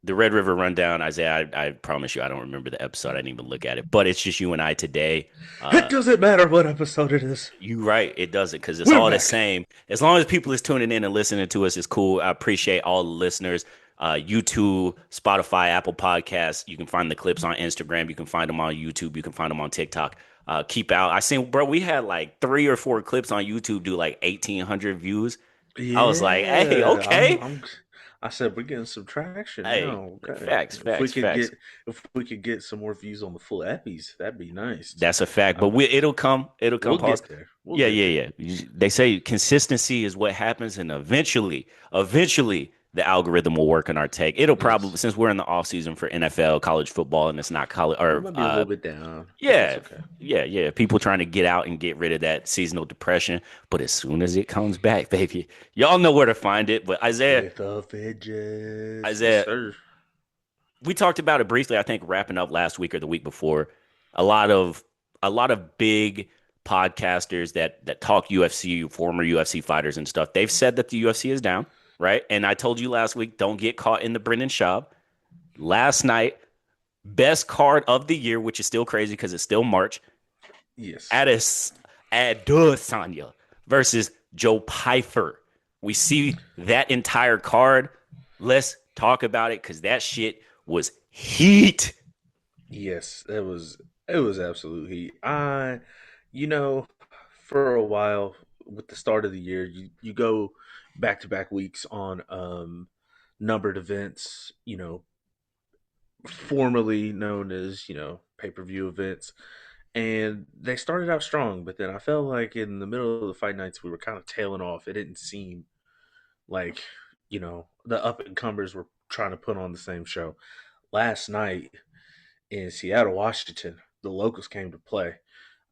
The Red River Rundown, Isaiah, I promise you, I don't remember the episode. I didn't even look at it, but it's just you and I today. It Uh, doesn't matter what episode it is. you right, it doesn't because it's We're all the back. same. As long as people is tuning in and listening to us, it's cool. I appreciate all the listeners. YouTube, Spotify, Apple Podcasts. You can find the clips on Instagram. You can find them on YouTube. You can find them on TikTok. Keep out. I seen, bro. We had like 3 or 4 clips on YouTube do like 1,800 views. I was like, hey, Yeah, okay, I said we're getting some traction hey, now. Okay, facts, facts, facts. if we could get some more views on the full eppies, that'd be nice. That's a fact. But Um, it'll come. It'll come. we'll Pause. get there. We'll Yeah, get yeah, there. yeah. They say consistency is what happens, and eventually, the algorithm will work on our take. It'll probably, Yes, since we're in the off season for NFL, college football, and it's not college we or might be a little bit down, but that's yeah, okay. yeah. People trying to get out and get rid of that seasonal depression, but as soon as it comes back, baby, y'all know where to find it. But With the fidgets, yes, Isaiah, sir. we talked about it briefly. I think wrapping up last week or the week before. A lot of big podcasters that talk UFC, former UFC fighters and stuff. They've said that the UFC is down, right? And I told you last week, don't get caught in the Brendan Schaub. Last night, best card of the year, which is still crazy because it's still March. Yes. Addis Adesanya versus Joe Pyfer. We see that entire card. Let's talk about it because that shit was heat. Yes, it was absolute heat. You know, for a while with the start of the year, you go back to back weeks on numbered events, formerly known as, pay-per-view events. And they started out strong, but then I felt like in the middle of the fight nights we were kind of tailing off. It didn't seem like, the up and comers were trying to put on the same show. Last night in Seattle, Washington, the locals came to play.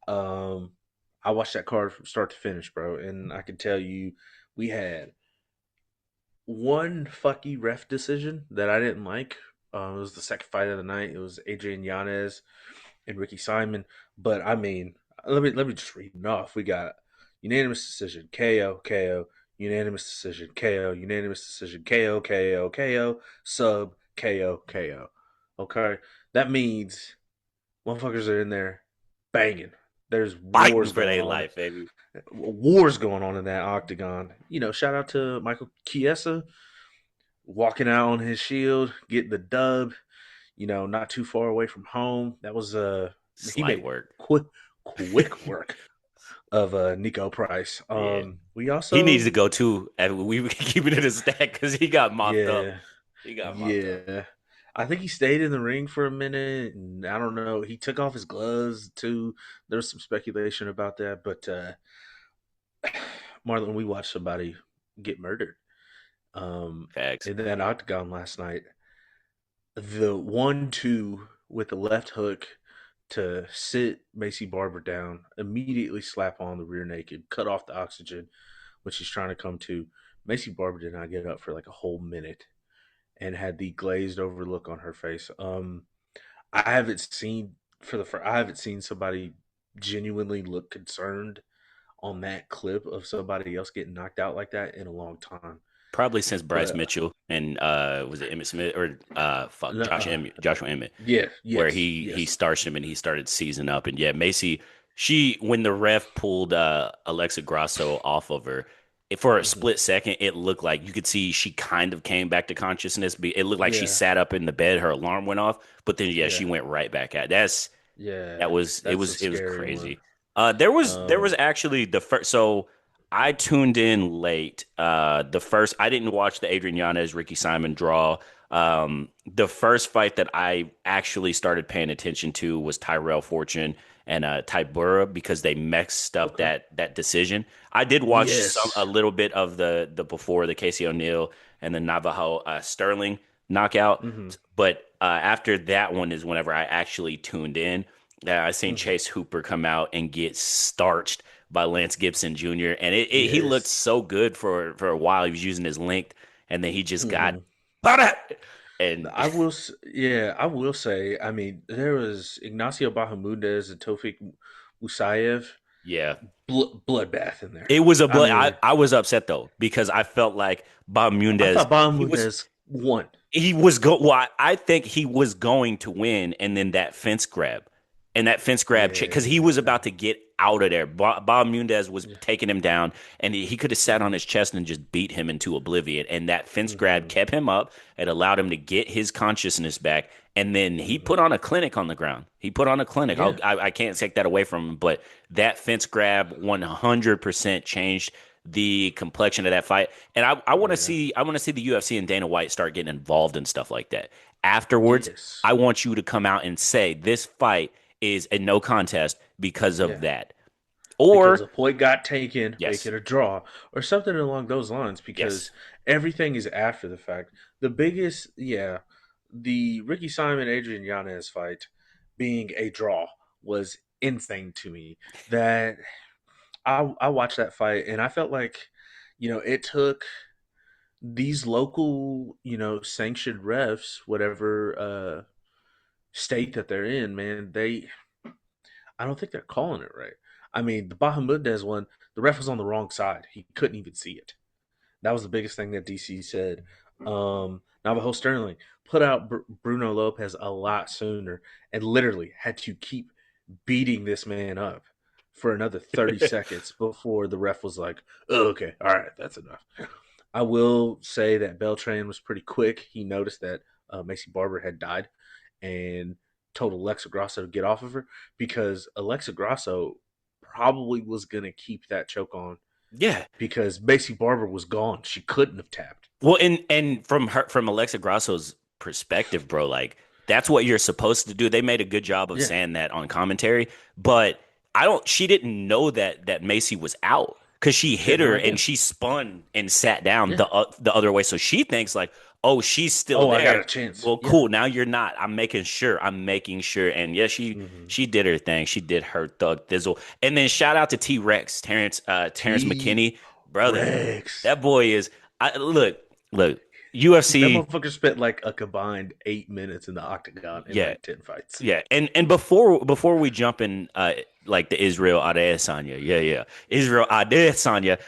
Um, I watched that card from start to finish, bro, and I can tell you, we had one fucky ref decision that I didn't like. It was the second fight of the night. It was Adrian Yanez and Ricky Simon. But I mean, let me just read it off. We got unanimous decision, KO, KO, unanimous decision, KO, unanimous decision, KO, KO, KO, sub, KO, KO. Okay, that means motherfuckers are in there banging. There's Fighting wars for going their on. life, baby. Wars going on in that octagon. Shout out to Michael Chiesa walking out on his shield, getting the dub. Not too far away from home. That was he Slight made work. quick work of Nico Price. Yeah. We He needs to also go too. And we were keeping it a stack because he got mopped up. yeah He got mopped up. yeah. I think he stayed in the ring for a minute, and I don't know. He took off his gloves too. There was some speculation about that, but Marlon, we watched somebody get murdered Facts. in that octagon last night. The 1-2 with the left hook to sit Macy Barber down, immediately slap on the rear naked, cut off the oxygen when she's trying to come to. Macy Barber did not get up for like a whole minute and had the glazed over look on her face. I haven't seen I haven't seen somebody genuinely look concerned on that clip of somebody else getting knocked out like that in a long time. Probably since Bryce But Mitchell and was it Emmett Smith or Joshua Emmett, yeah, where yes, he yes. starched him and he started seizing up. And yeah, Macy, she when the ref pulled Alexa Grasso off of her, for a Hmm. split second, it looked like you could see she kind of came back to consciousness. It looked like she Yeah, sat up in the bed, her alarm went off, but then yeah, she yeah, went right back at that yeah. was it That's was a it was scary one. crazy. There was Um, actually the first. So I tuned in late. The first I didn't watch the Adrian Yanez Ricky Simon draw. The first fight that I actually started paying attention to was Tyrell Fortune and Tybura because they messed up okay. that decision. I did watch a Yes. little bit of the before the Casey O'Neill and the Navajo Sterling knockout, Hmm. but after that one is whenever I actually tuned in. I seen Hmm. Chase Hooper come out and get starched by Lance Gibson Jr. And he looked Yes. so good for a while. He was using his length, and then he just got Hmm. and Yeah, I will say. I mean, there was Ignacio Bahamundes and Tofik Musayev, yeah, bloodbath in there. it was a I blood. mean, I was upset though because I felt like Bob I Mundes thought he was Bahamundes. One. He was well, I think he was going to win, and then that fence grab, because he was Yeah. about to get out of there. Bob Munez was Yeah. taking him down, and he could have sat on Hmm. his chest and just beat him into oblivion. And that fence grab Hmm. kept him up. It allowed him to get his consciousness back, and then he Hmm. put on a clinic on the ground. He put on a clinic. Yeah. I can't take that away from him, but that fence grab 100% changed the complexion of that fight. And I want to Yeah. see the UFC and Dana White start getting involved in stuff like that. Afterwards, Yes. I want you to come out and say this fight is a no contest because of Yeah. that. Because Or a point got taken, make yes, it a draw, or something along those lines. Because yes, everything is after the fact. The biggest, yeah, the Ricky Simon Adrian Yanez fight being a draw was insane to me. That I watched that fight and I felt like, it took these local, sanctioned refs, whatever state that they're in, man, I don't think they're calling it right. I mean, the Bahamundez one, the ref was on the wrong side. He couldn't even see it. That was the biggest thing that DC said. Navajo Sterling put out Bruno Lopez a lot sooner and literally had to keep beating this man up for another 30 seconds before the ref was like, oh, okay, all right, that's enough. I will say that Beltran was pretty quick. He noticed that Macy Barber had died and told Alexa Grasso to get off of her because Alexa Grasso probably was going to keep that choke on yeah. because Macy Barber was gone. She couldn't have tapped. Well, and from Alexa Grasso's perspective, bro, like that's what you're supposed to do. They made a good job of Yeah, saying that on commentary, but I don't. She didn't know that Macy was out because she she had hit no her and idea. she spun and sat down Yeah. the other way. So she thinks like, oh, she's still Oh, I got there. a chance. Well, Yeah. cool. Now you're not. I'm making sure. I'm making sure. And yeah, Mm-hmm. she did her thing. She did her thug thizzle. And then shout out to T Rex, Terrence T McKinney, brother. Rex. That boy is. Look, That UFC. motherfucker spent like a combined 8 minutes in the octagon in Yeah, like 10 fights. yeah. And before we jump in, like the Israel Adesanya, yeah, Israel Adesanya,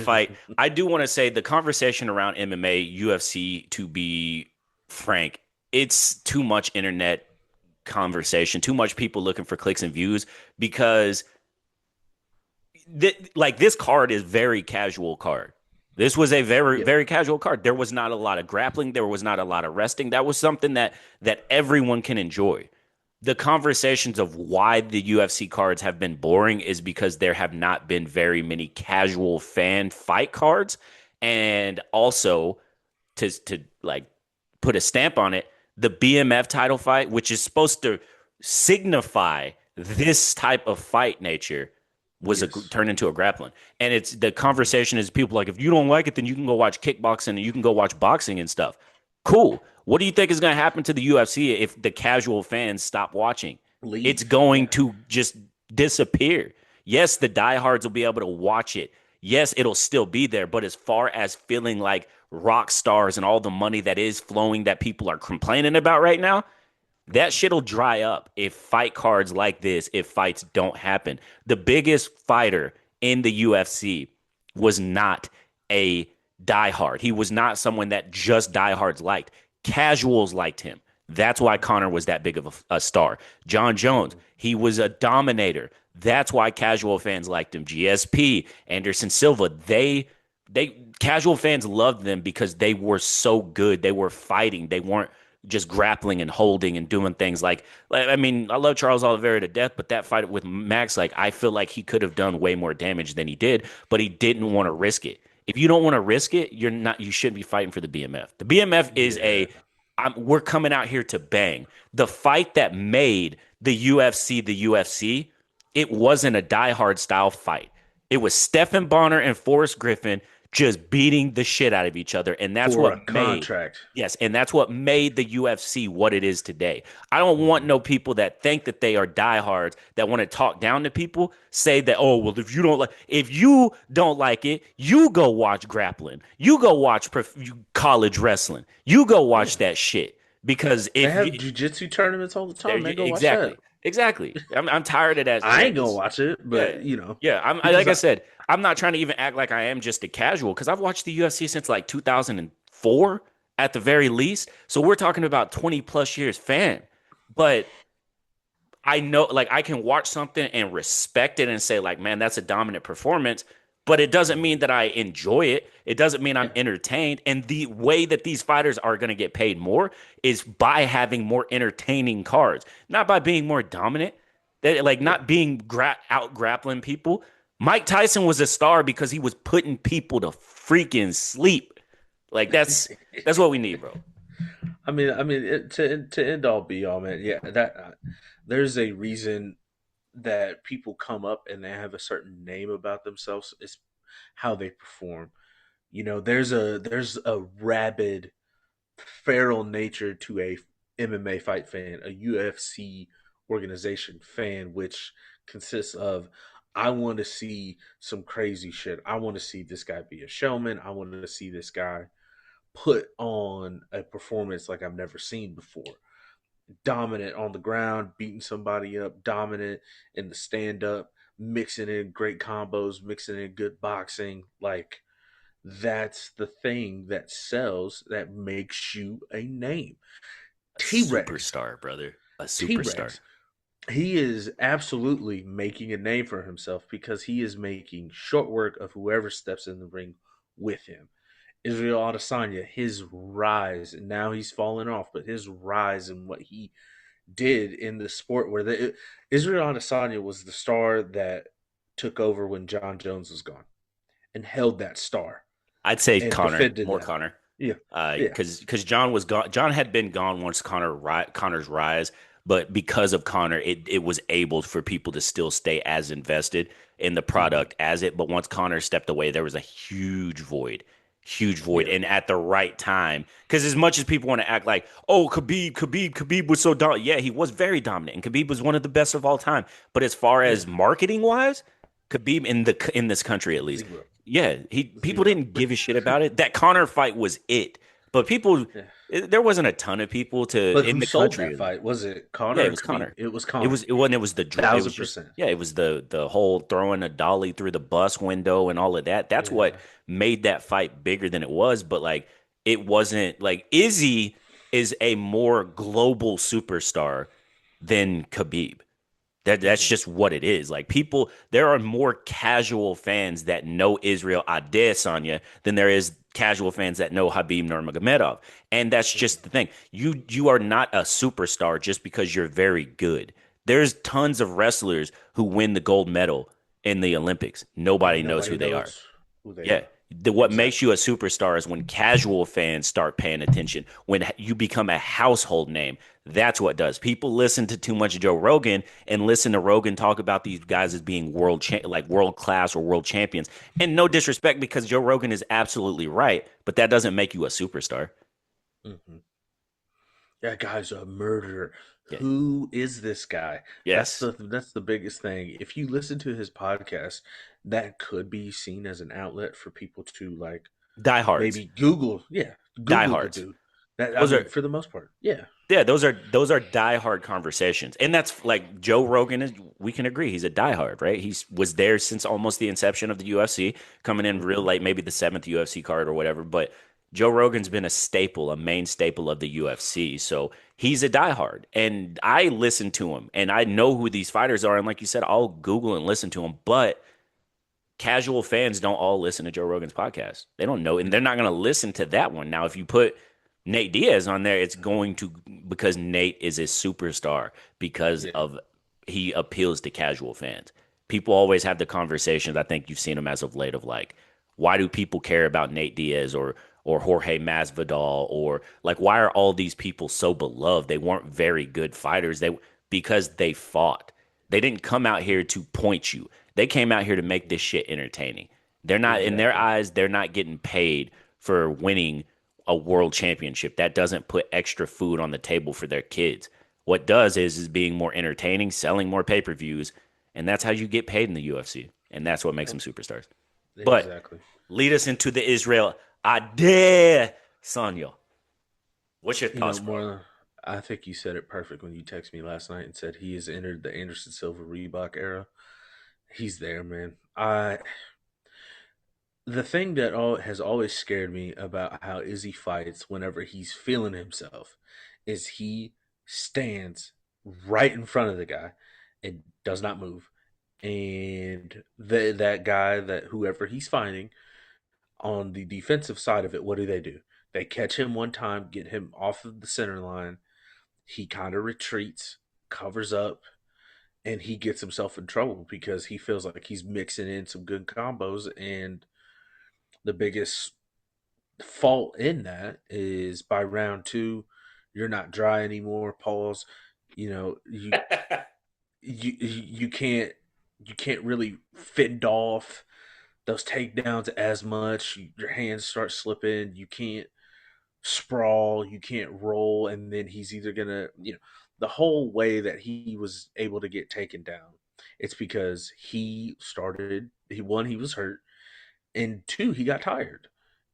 fight. I do want to say the conversation around MMA, UFC. To be frank, it's too much internet conversation, too much people looking for clicks and views because like this card is very casual card. This was a very Yep. very casual card. There was not a lot of grappling. There was not a lot of resting. That was something that everyone can enjoy. The conversations of why the UFC cards have been boring is because there have not been very many casual fan fight cards, and also to like put a stamp on it, the BMF title fight, which is supposed to signify this type of fight nature, was Yes. turned into a grappling. And it's the conversation is people like, if you don't like it, then you can go watch kickboxing and you can go watch boxing and stuff. Cool. What do you think is going to happen to the UFC if the casual fans stop watching? It's Leave. going Yeah. to just disappear. Yes, the diehards will be able to watch it. Yes, it'll still be there. But as far as feeling like rock stars and all the money that is flowing that people are complaining about right now, that shit'll dry up if fight cards like this, if fights don't happen. The biggest fighter in the UFC was not a diehard. He was not someone that just diehards liked. Casuals liked him. That's why Connor was that big of a star. John Jones, Mhm. he was a dominator. That's why casual fans liked him. GSP, Anderson Silva, they casual fans loved them because they were so good. They were fighting. They weren't just grappling and holding and doing things I mean, I love Charles Oliveira to death, but that fight with Max, like I feel like he could have done way more damage than he did, but he didn't want to risk it. If you don't want to risk it, you shouldn't be fighting for the BMF. The BMF is Yeah. we're coming out here to bang. The fight that made the UFC, it wasn't a diehard style fight. It was Stephan Bonner and Forrest Griffin just beating the shit out of each other. And that's For a what made, contract. yes, and that's what made the UFC what it is today. I don't want Hmm. no people that think that they are diehards that want to talk down to people, say that, oh, well, if you don't like it, you go watch grappling. You go watch college wrestling. You go watch Yeah. that shit. Because They if have you, jujitsu tournaments all the there, time, man. Go watch that. exactly, exactly. I'm tired of that. I ain't gonna watch it, Yeah, but yeah. because Like I said, I'm not trying to even act like I am just a casual because I've watched the UFC since like 2004. at the very least. So we're talking about 20 plus years fan. But I know, like, I can watch something and respect it and say, like, man, that's a dominant performance. But it doesn't Hmm. mean that I enjoy it. It doesn't mean I'm Yeah. entertained. And the way that these fighters are going to get paid more is by having more entertaining cards, not by being more dominant. That, like, Yeah. not being out grappling people. Mike Tyson was a star because he was putting people to freaking sleep. Like, that's what we need, bro. To end all be all, man. Yeah, that there's a reason that people come up and they have a certain name about themselves. It's how they perform. There's a rabid, feral nature to a MMA fight fan, a UFC organization fan, which consists of I want to see some crazy shit. I want to see this guy be a showman. I want to see this guy put on a performance like I've never seen before. Dominant on the ground, beating somebody up, dominant in the stand up, mixing in great combos, mixing in good boxing. Like, that's the thing that sells, that makes you a name. A T Rex, superstar, brother. A T superstar. Rex, he is absolutely making a name for himself because he is making short work of whoever steps in the ring with him. Israel Adesanya, his rise, and now he's fallen off, but his rise and what he did in the sport, Israel Adesanya was the star that took over when John Jones was gone and held that star I'd say and Connor, defended more that. Connor. Yeah, yeah, Because John was gone. John had been gone once Connor's rise, but because of Connor, it was able for people to still stay as invested in the hmm, product as it. But once Connor stepped away, there was a huge void, yeah, and at the right time. Because as much as people want to act like, oh, Khabib was so dominant, yeah, he was very dominant, and Khabib was one of the best of all time. But as far yeah. as marketing wise, Khabib in this country at least, Zero, yeah, he people zero. didn't give a shit about it. That Connor fight was it. But people, Yeah. there wasn't a ton of people to But in who the sold country that at least. fight? Was it Yeah, Connor it or was Khabib? Connor. It was It Connor. was it wasn't it was it was Thousand just percent. yeah, it was the whole throwing a dolly through the bus window and all of that. That's what Yeah. made that fight bigger than it was. But like it wasn't like Izzy is a more global superstar than Khabib. That's Hmm. just what it is. Like people, there are more casual fans that know Israel Adesanya than there is casual fans that know Habib Nurmagomedov, and that's just Hmm. the thing. You are not a superstar just because you're very good. There's tons of wrestlers who win the gold medal in the Olympics. Nobody And knows nobody who they are. knows who they Yeah. are. What makes Exactly. you a superstar is when casual fans start paying attention, when you become a household name. That's what does. People listen to too much Joe Rogan and listen to Rogan talk about these guys as being like world class or world champions. And no disrespect because Joe Rogan is absolutely right, but that doesn't make you a superstar. Hmm. That guy's a murderer. Yeah. Who is this guy? Yes. That's the biggest thing. If you listen to his podcast, that could be seen as an outlet for people to, like, Diehards. maybe Google. Yeah, Google the Diehards. dude. That, I Those mean, are for the most part, yeah. Yeah, those are diehard conversations, and that's like Joe Rogan is. We can agree he's a diehard, right? He was there since almost the inception of the UFC, coming in real Hmm. late, maybe the seventh UFC card or whatever. But Joe Rogan's been a staple, a main staple of the UFC, so he's a diehard, and I listen to him, and I know who these fighters are, and like you said, I'll Google and listen to him, but casual fans don't all listen to Joe Rogan's podcast. They don't know, and they're not going to listen to that one. Now, if you put Nate Diaz on there, it's going to because Nate is a superstar because Yeah, of he appeals to casual fans. People always have the conversations. I think you've seen them as of late of like, why do people care about Nate Diaz or Jorge Masvidal or like why are all these people so beloved? They weren't very good fighters. They because they fought. They didn't come out here to point you. They came out here to make this shit entertaining. They're not in their exactly. eyes, they're not getting paid for winning a world championship. That doesn't put extra food on the table for their kids. What does is being more entertaining, selling more pay-per-views, and that's how you get paid in the UFC. And that's what makes them superstars. But Exactly. lead us into the Israel Adesanya. Sonya. What's your You know, thoughts, bro? more. I think you said it perfect when you texted me last night and said he has entered the Anderson Silva Reebok era. He's there, man. I the thing that has always scared me about how Izzy fights whenever he's feeling himself is he stands right in front of the guy and does not move. And that guy, that whoever he's fighting on the defensive side of it, what do? They catch him one time, get him off of the center line. He kind of retreats, covers up, and he gets himself in trouble because he feels like he's mixing in some good combos. And the biggest fault in that is by round two, you're not dry anymore. Pause. You know, you can't really fend off those takedowns as much. Your hands start slipping. You can't sprawl. You can't roll. And then he's either gonna, the whole way that he was able to get taken down. It's because he was hurt, and two, he got tired.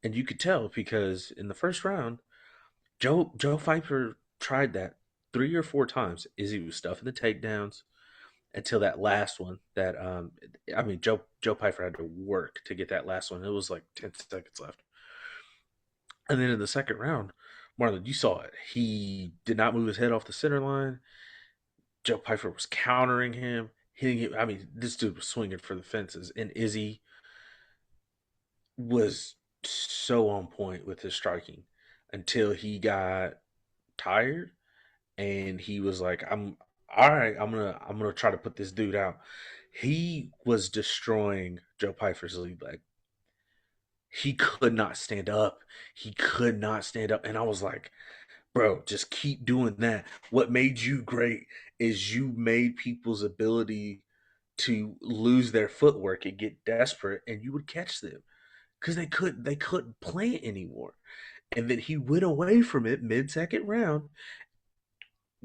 And you could tell because in the first round, Joe Pfeiffer tried that 3 or 4 times. Izzy was stuffing the takedowns until that last one. That I mean, Joe Pfeiffer had to work to get that last one. It was like 10 seconds left, and then in the second round, Marlon, you saw it. He did not move his head off the center line. Joe Pfeiffer was countering him, hitting him. I mean, this dude was swinging for the fences, and Izzy was so on point with his striking until he got tired and he was like, I'm all right, I'm gonna try to put this dude out. He was destroying Joe Pfeiffer's lead leg. He could not stand up. He could not stand up. And I was like, bro, just keep doing that. What made you great is you made people's ability to lose their footwork and get desperate, and you would catch them because they couldn't play it anymore. And then he went away from it mid second round,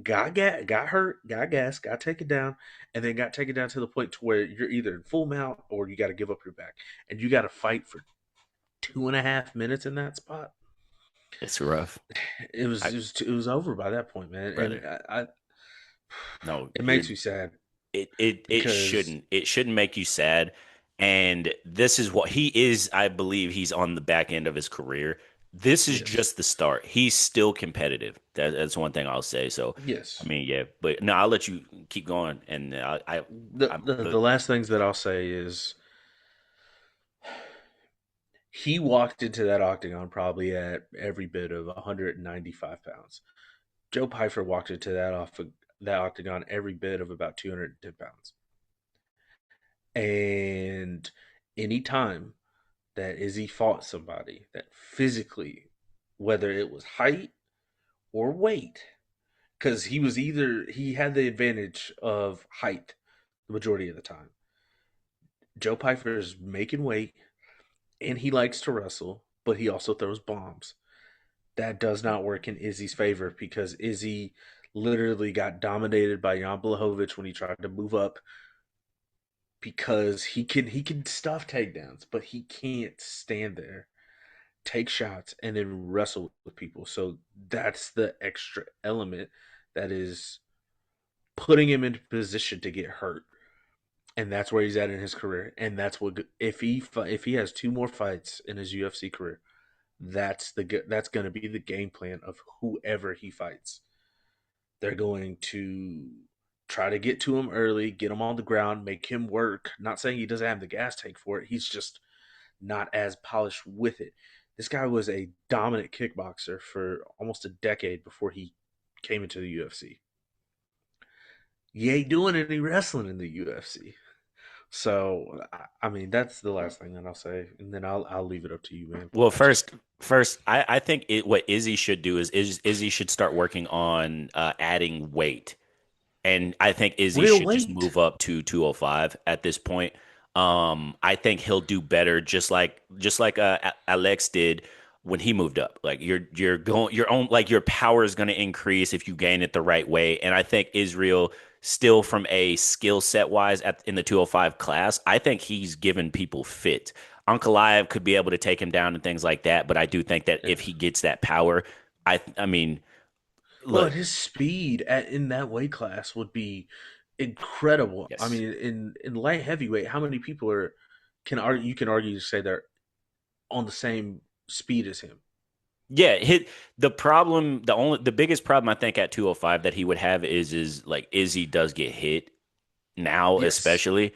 got hurt, got gas, got taken down, and then got taken down to the point to where you're either in full mount or you got to give up your back, and you got to fight for 2.5 minutes in that spot. It's rough. I It was over by that point, man, and brother. No, it you're makes me sad it because shouldn't make you sad. And this is what he is. I believe he's on the back end of his career. This is yes, just the start. He's still competitive. That's one thing I'll say. So, I yes. mean, yeah, but no, I'll let you keep going. And The last things that I'll say is he walked into that octagon probably at every bit of 195 pounds. Joe Pfeiffer walked into that octagon every bit of about 210 pounds. And anytime that Izzy fought somebody that physically, whether it was height or weight, because he had the advantage of height the majority of the time. Joe Pfeiffer's making weight and he likes to wrestle, but he also throws bombs. That does not work in Izzy's favor because Izzy literally got dominated by Jan Blachowicz when he tried to move up because he can stuff takedowns, but he can't stand there, take shots, and then wrestle with people. So that's the extra element that is putting him into position to get hurt. And that's where he's at in his career. And that's what if he has two more fights in his UFC career, that's going to be the game plan of whoever he fights. They're going to try to get to him early, get him on the ground, make him work. Not saying he doesn't have the gas tank for it. He's just not as polished with it. This guy was a dominant kickboxer for almost a decade before he came into the UFC. He ain't doing any wrestling in the UFC. So I mean that's the last thing that I'll say, and then I'll leave it up to you, man. well, first, I think what Izzy should do is Izzy should start working on adding weight. And I think Izzy Real should just weight. move up to 205 at this point. I think he'll do better, just like Alex did when he moved up. Like you're going your own like your power is going to increase if you gain it the right way. And I think Israel still from a skill set wise in the 205 class, I think he's given people fit. Ankalaev could be able to take him down and things like that, but I do think that if Yeah. he gets that power, I mean, Well, look, and his speed in that weight class would be incredible. I yes. mean, in light heavyweight, how many people are can argue? You can argue to say they're on the same speed as him. Yeah, the biggest problem I think at 205 that he would have is like Izzy does get hit now, Yes. especially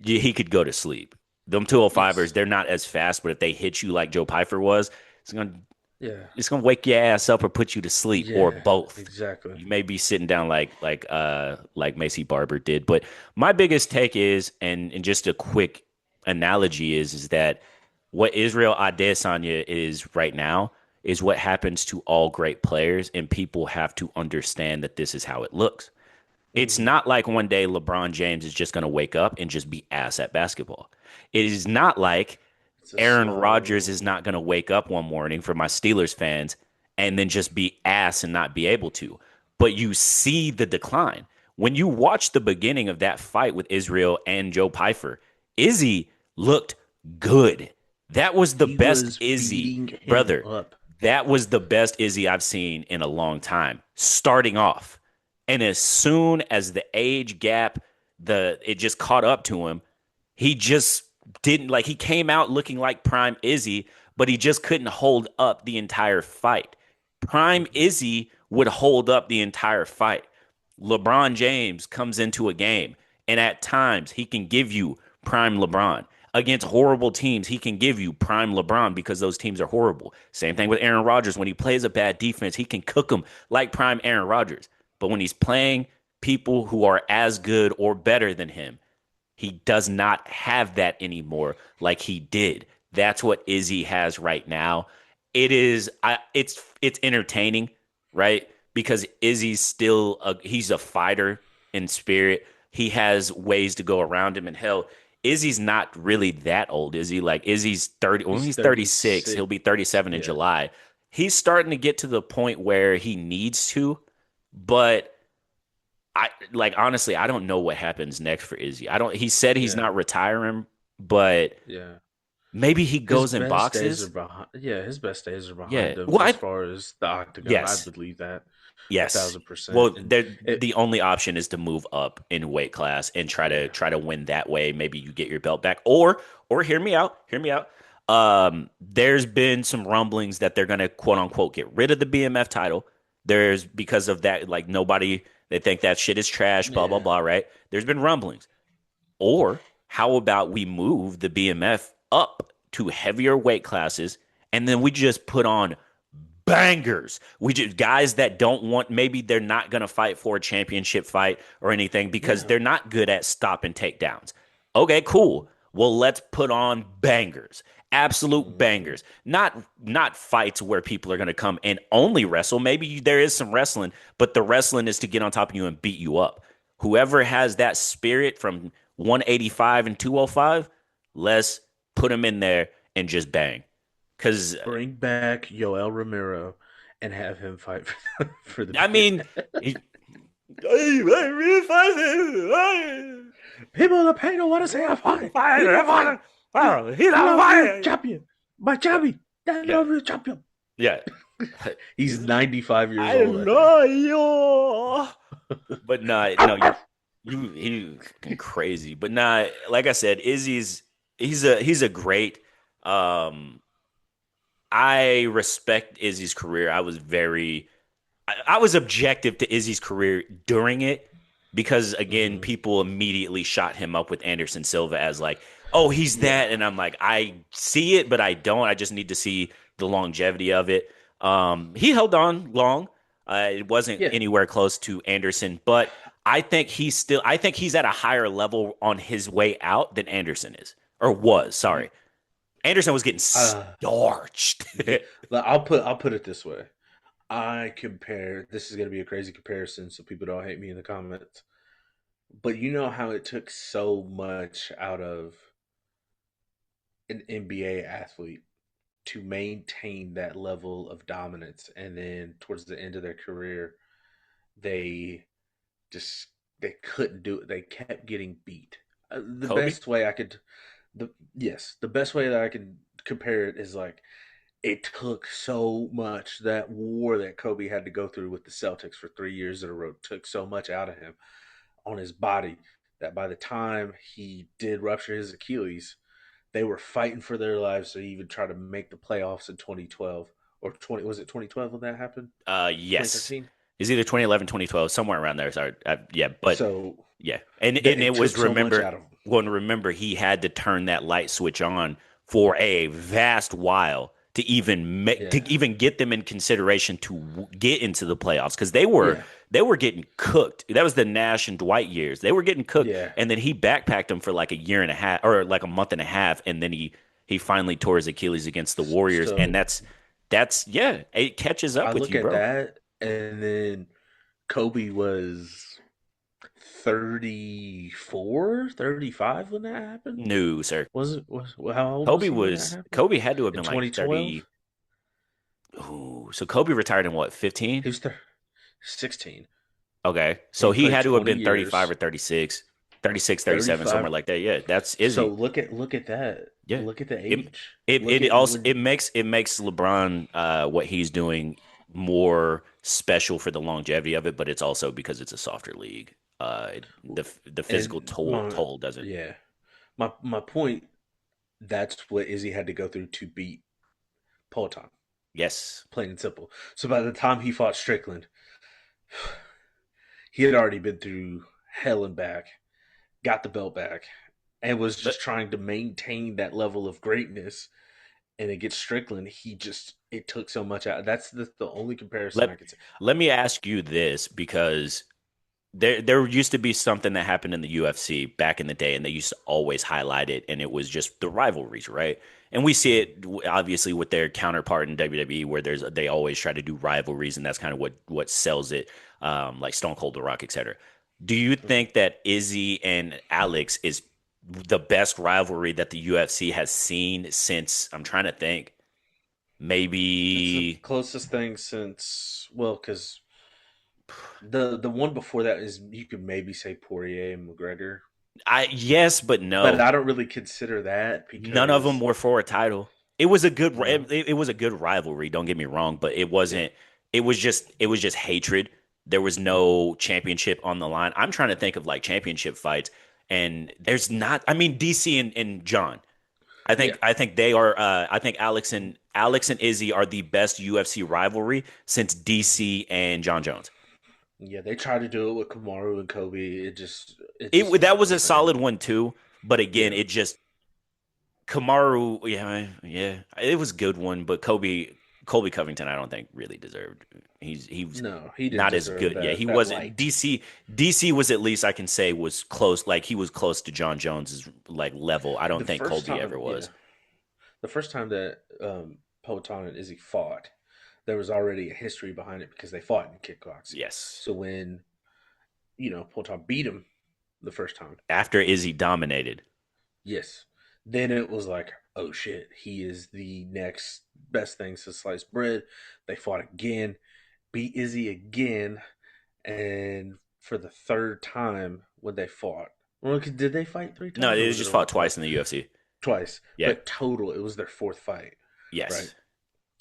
he could go to sleep. Them 205ers, Yes. they're not as fast, but if they hit you like Joe Pfeiffer was, it's gonna Yeah. it's gonna wake your ass up or put you to sleep or Yeah. both. Exactly. You may be sitting down like Macy Barber did. But my biggest take is, and just a quick analogy is that what Israel Adesanya is right now is what happens to all great players, and people have to understand that this is how it looks. It's Hmm. not like one day LeBron James is just going to wake up and just be ass at basketball. It is not like It's a Aaron Rodgers is slow. not going to wake up one morning for my Steelers fans and then just be ass and not be able to. But you see the decline. When you watch the beginning of that fight with Israel and Joe Pfeiffer, Izzy looked good. That was the He best was Izzy, beating him brother. up. That was the best Izzy I've seen in a long time, starting off. And as soon as the age gap, it just caught up to him, he just didn't like he came out looking like prime Izzy, but he just couldn't hold up the entire fight. Prime Hmm. Izzy would hold up the entire fight. LeBron James comes into a game, and at times he can give you prime LeBron. Against horrible teams, he can give you prime LeBron because those teams are horrible. Same thing with Aaron Rodgers. When he plays a bad defense, he can cook them like prime Aaron Rodgers. But when he's playing people who are as good or better than him, he does not have that anymore like he did. That's what Izzy has right now. It's entertaining, right? Because Izzy's he's a fighter in spirit. He has ways to go around him, and hell, Izzy's not really that old, is he? Like Izzy's 30, when He's he's 36, 36. he'll be 37 in Yeah. July. He's starting to get to the point where he needs to, but I like honestly, I don't know what happens next for Izzy. I don't. He said he's Yeah. not retiring, but Yeah. maybe he His goes and best days are boxes. behind. Yeah, his best days are Yeah. behind him Well, as far as the octagon. I yes, believe that a yes. thousand percent. Well, And the it, only option is to move up in weight class and yeah, try to win that way. Maybe you get your belt back, or hear me out. Hear me out. There's been some rumblings that they're gonna quote unquote get rid of the BMF title. There's because of that, like nobody they think that shit is trash. Blah blah yeah. blah. Right? There's been rumblings. Or how about we move the BMF up to heavier weight classes and then we just put on bangers. We just guys that don't want maybe they're not going to fight for a championship fight or anything because Yeah. they're not good at stop and takedowns. Okay, cool. Well, let's put on bangers. Absolute Hmm. bangers. Not fights where people are going to come and only wrestle. Maybe there is some wrestling, but the wrestling is to get on top of you and beat you up. Whoever has that spirit from 185 and 205, let's put them in there and just bang. Cuz Bring back Yoel Romero and have him fight for the I mean, BMF. he, I really fight People in the pain don't want to say I fight. He don't fight. He wow, he's he on loves being fire. champion. My Yeah, champion. That yeah, love you champion. yeah. He's 95 years I old, I think. know you. But nah, no, you fucking crazy. But nah, like I said, he's a great. Um, I respect Izzy's career. I was objective to Izzy's career during it because again, Hmm. people immediately shot him up with Anderson Silva as like, oh, he's Yeah. that, and I'm like, I see it, but I don't. I just need to see the longevity of it. He held on long. It wasn't Yeah. anywhere close to Anderson, but I think he's at a higher level on his way out than Anderson is or was. You Sorry, Anderson was getting uh starched. yeah. I'll put it this way. I compare this is gonna be a crazy comparison, so people don't hate me in the comments. But you know how it took so much out of an NBA athlete to maintain that level of dominance, and then towards the end of their career, they just they couldn't do it. They kept getting beat. The Kobe. best way I could, the yes, the best way that I can compare it is like it took so much that war that Kobe had to go through with the Celtics for 3 years in a row took so much out of him on his body that by the time he did rupture his Achilles, they were fighting for their lives to even try to make the playoffs in 2012 or 20. Was it 2012 when that happened? Yes. 2013. It's either 2011, 2012, somewhere around there. Sorry. Yeah, but So yeah. And it it was took so much remember out of them. remember he had to turn that light switch on for a vast while to Yeah, even get them in consideration to get into the playoffs because yeah, they were getting cooked. That was the Nash and Dwight years. They were getting cooked, yeah. and then he backpacked them for like a year and a half or like a month and a half, and then he finally tore his Achilles against the Warriors, and So that's yeah, it catches I up with look you, at bro. that, and then Kobe was 34, 35 when that happened. No, sir. Was it? How old was he when that happened? Kobe had to have In been like 2012, 30. Ooh, so Kobe retired in what, 15? he was 16, Okay. and So he he played had to have 20 been 35 or years. 36, 36, 37, 35. somewhere like that. Yeah, that's So Izzy. look at that. Yeah. Look at the It age. it Look it at also when. it makes LeBron what he's doing more special for the longevity of it, but it's also because it's a softer league. The physical And my toll doesn't. yeah, my point. That's what Izzy had to go through to beat Peloton. Yes. Plain and simple. So by the time he fought Strickland, he had already been through hell and back, got the belt back, and was Let, just trying to maintain that level of greatness. And against Strickland, he just it took so much out. That's the only comparison I let could say. let me ask you this because there used to be something that happened in the UFC back in the day, and they used to always highlight it, and it was just the rivalries, right? And we see Mhm. it obviously with their counterpart in WWE, where they always try to do rivalries, and that's kind of what sells it, like Stone Cold, The Rock, etc. Do you Mhm. think that Izzy and Alex is the best rivalry that the UFC has seen since? I'm trying to think, It's the maybe closest thing since because the one before that is you could maybe say Poirier and McGregor, I yes, but but no. I don't really consider that None of them because were for a title. It was a good no, it was a good rivalry, don't get me wrong, but it yeah, wasn't it was just hatred. There was mhm, no championship on the line. I'm trying to think of like championship fights and there's not I mean DC and John. yeah, I think they are I think Alex and Izzy are the best UFC rivalry since mhm. DC and John Jones. Yeah. They tried to do it with Kamaru and Kobe. It just That didn't was a work for him. solid one too, but again, Yeah, it just Kamaru, yeah, yeah, it was a good one, but Colby Covington, I don't think really deserved. He was no, he didn't not as deserve good. Yeah, he that wasn't. light. DC was at least I can say was close. Like he was close to John Jones's like level. I don't The think first Colby ever time, was. yeah, the first time that Poatan and Izzy fought, there was already a history behind it because they fought in kickboxing. Yes, So when Poatan beat him the first time, after Izzy dominated. yes, then it was like, oh shit, he is the next best thing since sliced bread. They fought again, beat Izzy again, and for the third time when they fought, well, did they fight three No, times or it was was it just only fought twice twice? in the UFC. Twice, Yeah. but total, it was their fourth fight, right? Yes.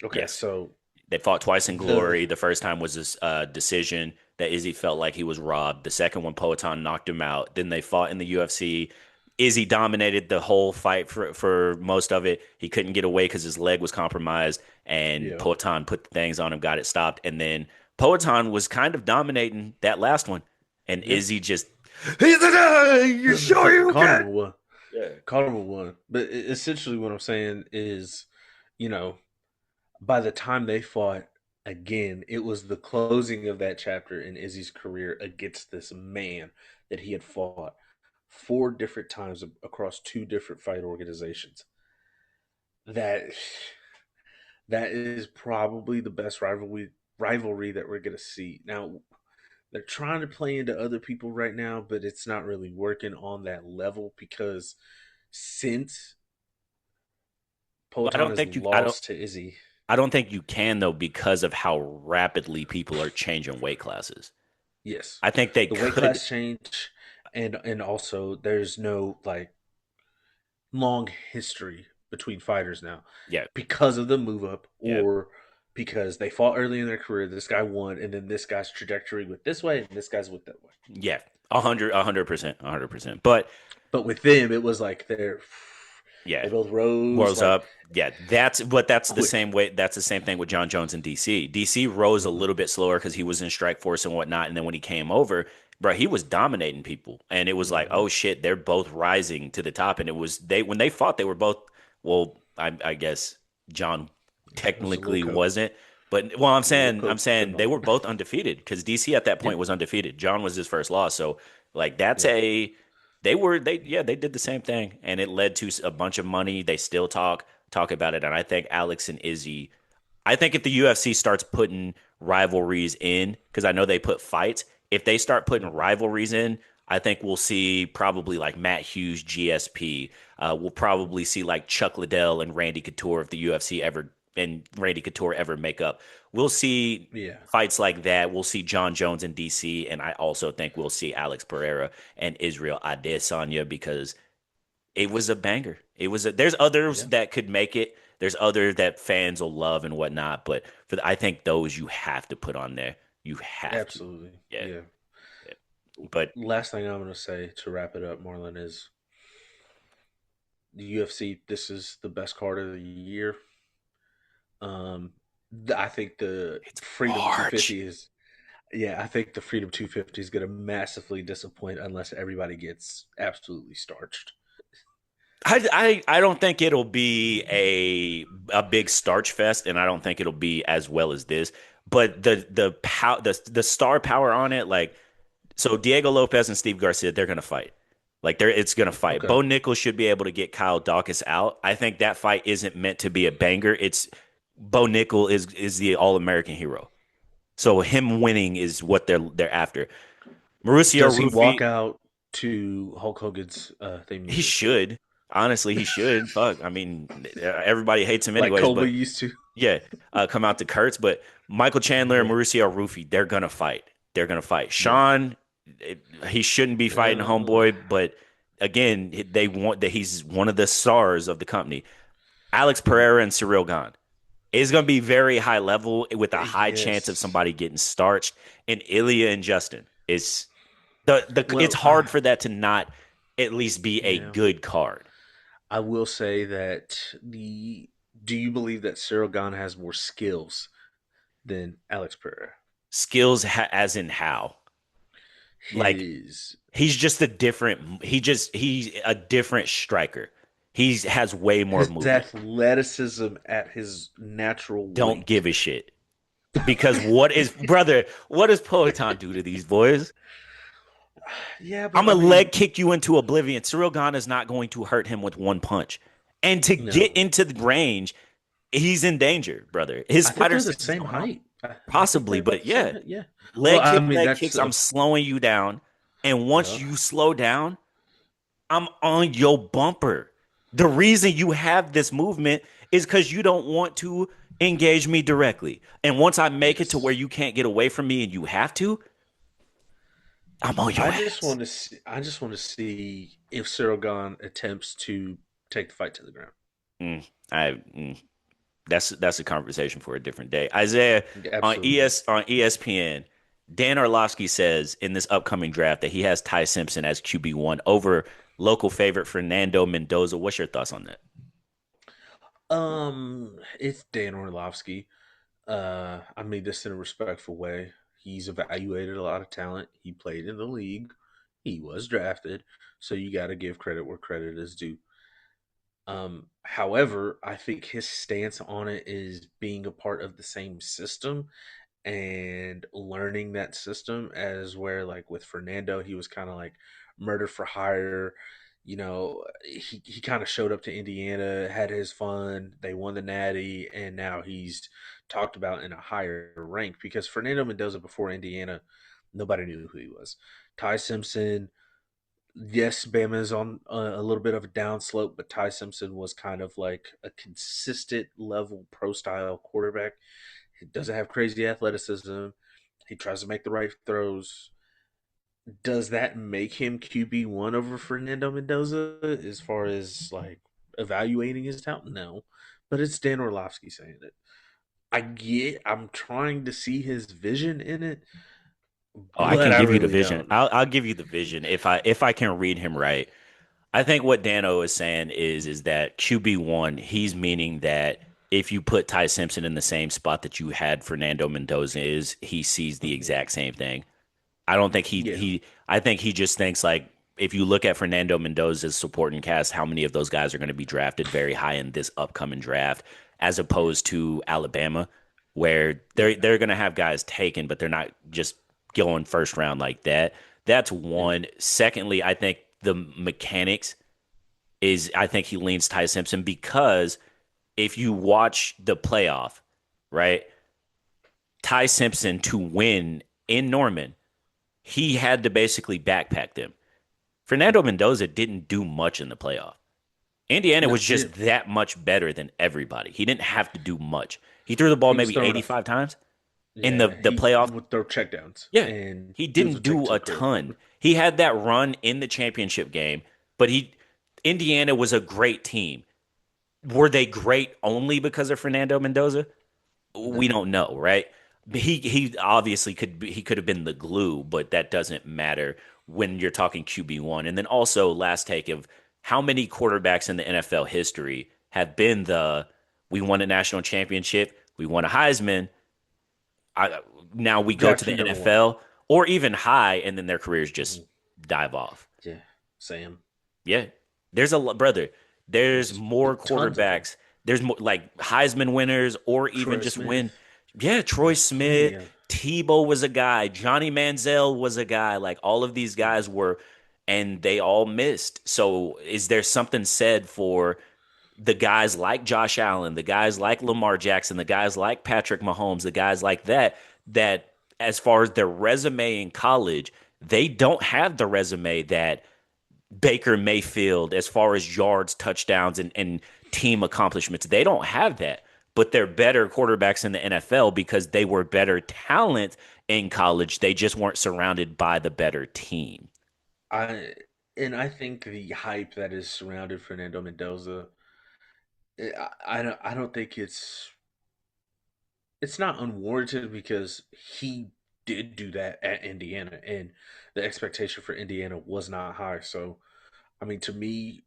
Okay, Yes. so They fought twice in the glory. The first time was this decision that Izzy felt like he was robbed. The second one, Poatan knocked him out. Then they fought in the UFC. Izzy dominated the whole fight for most of it. He couldn't get away because his leg was compromised, and yeah, Poatan put the things on him, got it stopped. And then Poatan was kind of dominating that last one, and yeah, Izzy just, he's you sure you caught him can? with one, Yeah. caught him with one. But essentially, what I'm saying is, you know, by the time they fought again, it was the closing of that chapter in Izzy's career against this man that he had fought four different times across two different fight organizations. That that is probably the best rivalry that we're gonna see. Now they're trying to play into other people right now, but it's not really working on that level because since Well, Poatan has lost to Izzy, I don't think you can though because of how rapidly people are changing weight classes. yes, I think they the weight could. class change, and also there's no like long history between fighters now Yeah, because of the move up yeah, or because they fought early in their career. This guy won, and then this guy's trajectory went this way, and this guy's went that way. yeah. 100%, 100%. But But with them, it was like they're Yeah. They both rose Rose like up. Yeah, that's the quick. same way. That's the same thing with John Jones in DC. DC rose a Hmm. little bit slower because he was in strike force and whatnot. And then when he came over, bro, he was dominating people. And it was like, Hmm. oh shit, they're both rising to the top. And it was they when they fought, they were both well, I guess John It was a little technically coke, wasn't. But well, I'm a little saying I'm coke saying going they on. were both undefeated because DC at that Yeah, point was undefeated. John was his first loss. So like that's yeah. a they yeah they did the same thing and it led to a bunch of money. They still talk about it, and I think Alex and Izzy. I think if the UFC starts putting rivalries in, because I know they put fights, if they start putting Hmm. rivalries in, I think we'll see probably like Matt Hughes, GSP. We'll probably see like Chuck Liddell and Randy Couture if the UFC ever and Randy Couture ever make up. We'll see Yeah, fights like that. We'll see John Jones in DC, and I also think we'll see Alex Pereira and Israel Adesanya because it was a banger. There's others yeah, that could make it. There's other that fans will love and whatnot, but I think those you have to put on there. You have to. absolutely. Yeah. Yeah. Yeah. But Last thing I'm going to say to wrap it up, Marlon, is the UFC. This is the best card of the year. Um, I think the it's Freedom March. 250 is. Yeah, I think the Freedom 250 is going to massively disappoint unless everybody gets absolutely starched. I don't think it'll be a big starch fest, and I don't think it'll be as well as this. But the star power on it, like so Diego Lopez and Steve Garcia, they're gonna fight. Like it's gonna fight. Okay. Bo Nichols should be able to get Kyle Dawkins out. I think that fight isn't meant to be a banger. It's Bo Nichols is the All American hero. So him winning is what they're after. Mauricio Does he walk Rufy, out to Hulk Hogan's theme he music should. Honestly, he should. Fuck. I mean, everybody hates him like anyways, Kobe but used to? yeah, come out to Kurtz. But Michael Chandler and Yeah. Mauricio Rufy, they're gonna fight. They're gonna fight. Yeah. Sean, he shouldn't be fighting Uh, homeboy, but again, they want that he's one of the stars of the company. Alex Pereira and Cyril Gane. It's gonna be very high level with a high chance of yes. somebody getting starched. And Ilya and Justin is it's Well, hard for that to not at least be a yeah. good card. I will say that the. Do you believe that Cyril Gane has more skills than Alex Pereira? Skills as in how? Like His he's a different striker. He has way more his movement. athleticism at his natural Don't weight. give a shit. Because what does Poetan do to these boys? Yeah, I'm but I gonna mean, leg kick you into oblivion. Cyril Gane is not going to hurt him with one punch. And to get no. into the range, he's in danger, brother. His I think spider they're the sense is same going off. height. I think Possibly, they're about but the same yeah, height. Yeah. Well, I mean, leg that's kicks, I'm slowing you down. And once yeah. you slow down, I'm on your bumper. The reason you have this movement is because you don't want to engage me directly. And once I make it to where Yes. you can't get away from me and you have to, I'm on your I just ass. want to see. I just want to see if Cyril Gane attempts to take the fight to the ground. Mm, I that's a conversation for a different day. Isaiah Absolutely. On ESPN, Dan Orlovsky says in this upcoming draft that he has Ty Simpson as QB1 over local favorite Fernando Mendoza. What's your thoughts on that? It's Dan Orlovsky. I mean this in a respectful way. He's evaluated a lot of talent. He played in the league. He was drafted, so you got to give credit where credit is due. However, I think his stance on it is being a part of the same system and learning that system as where like with Fernando, he was kind of like murder for hire. He kind of showed up to Indiana, had his fun, they won the natty, and now he's talked about in a higher rank because Fernando Mendoza before Indiana, nobody knew who he was. Ty Simpson, yes, Bama is on a little bit of a downslope, but Ty Simpson was kind of like a consistent level pro style quarterback. He doesn't have crazy athleticism. He tries to make the right throws. Does that make him QB1 over Fernando Mendoza as far as like evaluating his talent? No, but it's Dan Orlovsky saying it. I'm trying to see his vision in it, Oh, I but can I give you the really vision. don't. I'll give you the vision if I can read him right. I think what Dano is saying is that QB1, he's meaning that if you put Ty Simpson in the same spot that you had Fernando Mendoza is, he sees the Mhm. exact same thing. I don't think Yeah, I think he just thinks like if you look at Fernando Mendoza's supporting cast, how many of those guys are going to be drafted very high in this upcoming draft, as yeah, opposed to Alabama, where yeah, they're going to have guys taken, but they're not just going first round like that. That's yeah. one. Secondly, I think the mechanics is I think he leans Ty Simpson because if you watch the playoff, right, Ty Simpson to win in Norman, he had to basically backpack them. Fernando Mhm. Mendoza didn't do much in the playoff. Indiana No, was he just didn't. that much better than everybody. He didn't have to do much. He threw the ball He was maybe throwing a 85 times in yeah. the He playoff. would throw checkdowns, Yeah. and He dudes didn't would take it do to the a crib. ton. He had that run in the championship game, but he Indiana was a great team. Were they great only because of Fernando Mendoza? We No, don't know, right? He obviously he could have been the glue, but that doesn't matter when you're talking QB1. And then also last take of how many quarterbacks in the NFL history have been the we won a national championship, we won a Heisman, I, now we go to drafted the number one. NFL or even high, and then their careers just Mhm. dive off. Yeah, Sam. Yeah. There's a brother. There's There's more tons of them. quarterbacks. There's more like Heisman winners or even Troy just win. Smith. Yeah, Troy There's plenty Smith, of. Tebow was a guy, Johnny Manziel was a guy. Like all of these guys were, and they all missed. So is there something said for the guys like Josh Allen, the guys like Lamar Jackson, the guys like Patrick Mahomes, the guys like that, that as far as their resume in college, they don't have the resume that Baker Mayfield, as far as yards, touchdowns, and team accomplishments, they don't have that. But they're better quarterbacks in the NFL because they were better talent in college. They just weren't surrounded by the better team. I I think the hype that is surrounded Fernando Mendoza, I don't think it's not unwarranted because he did do that at Indiana, and the expectation for Indiana was not high. So, I mean, to me,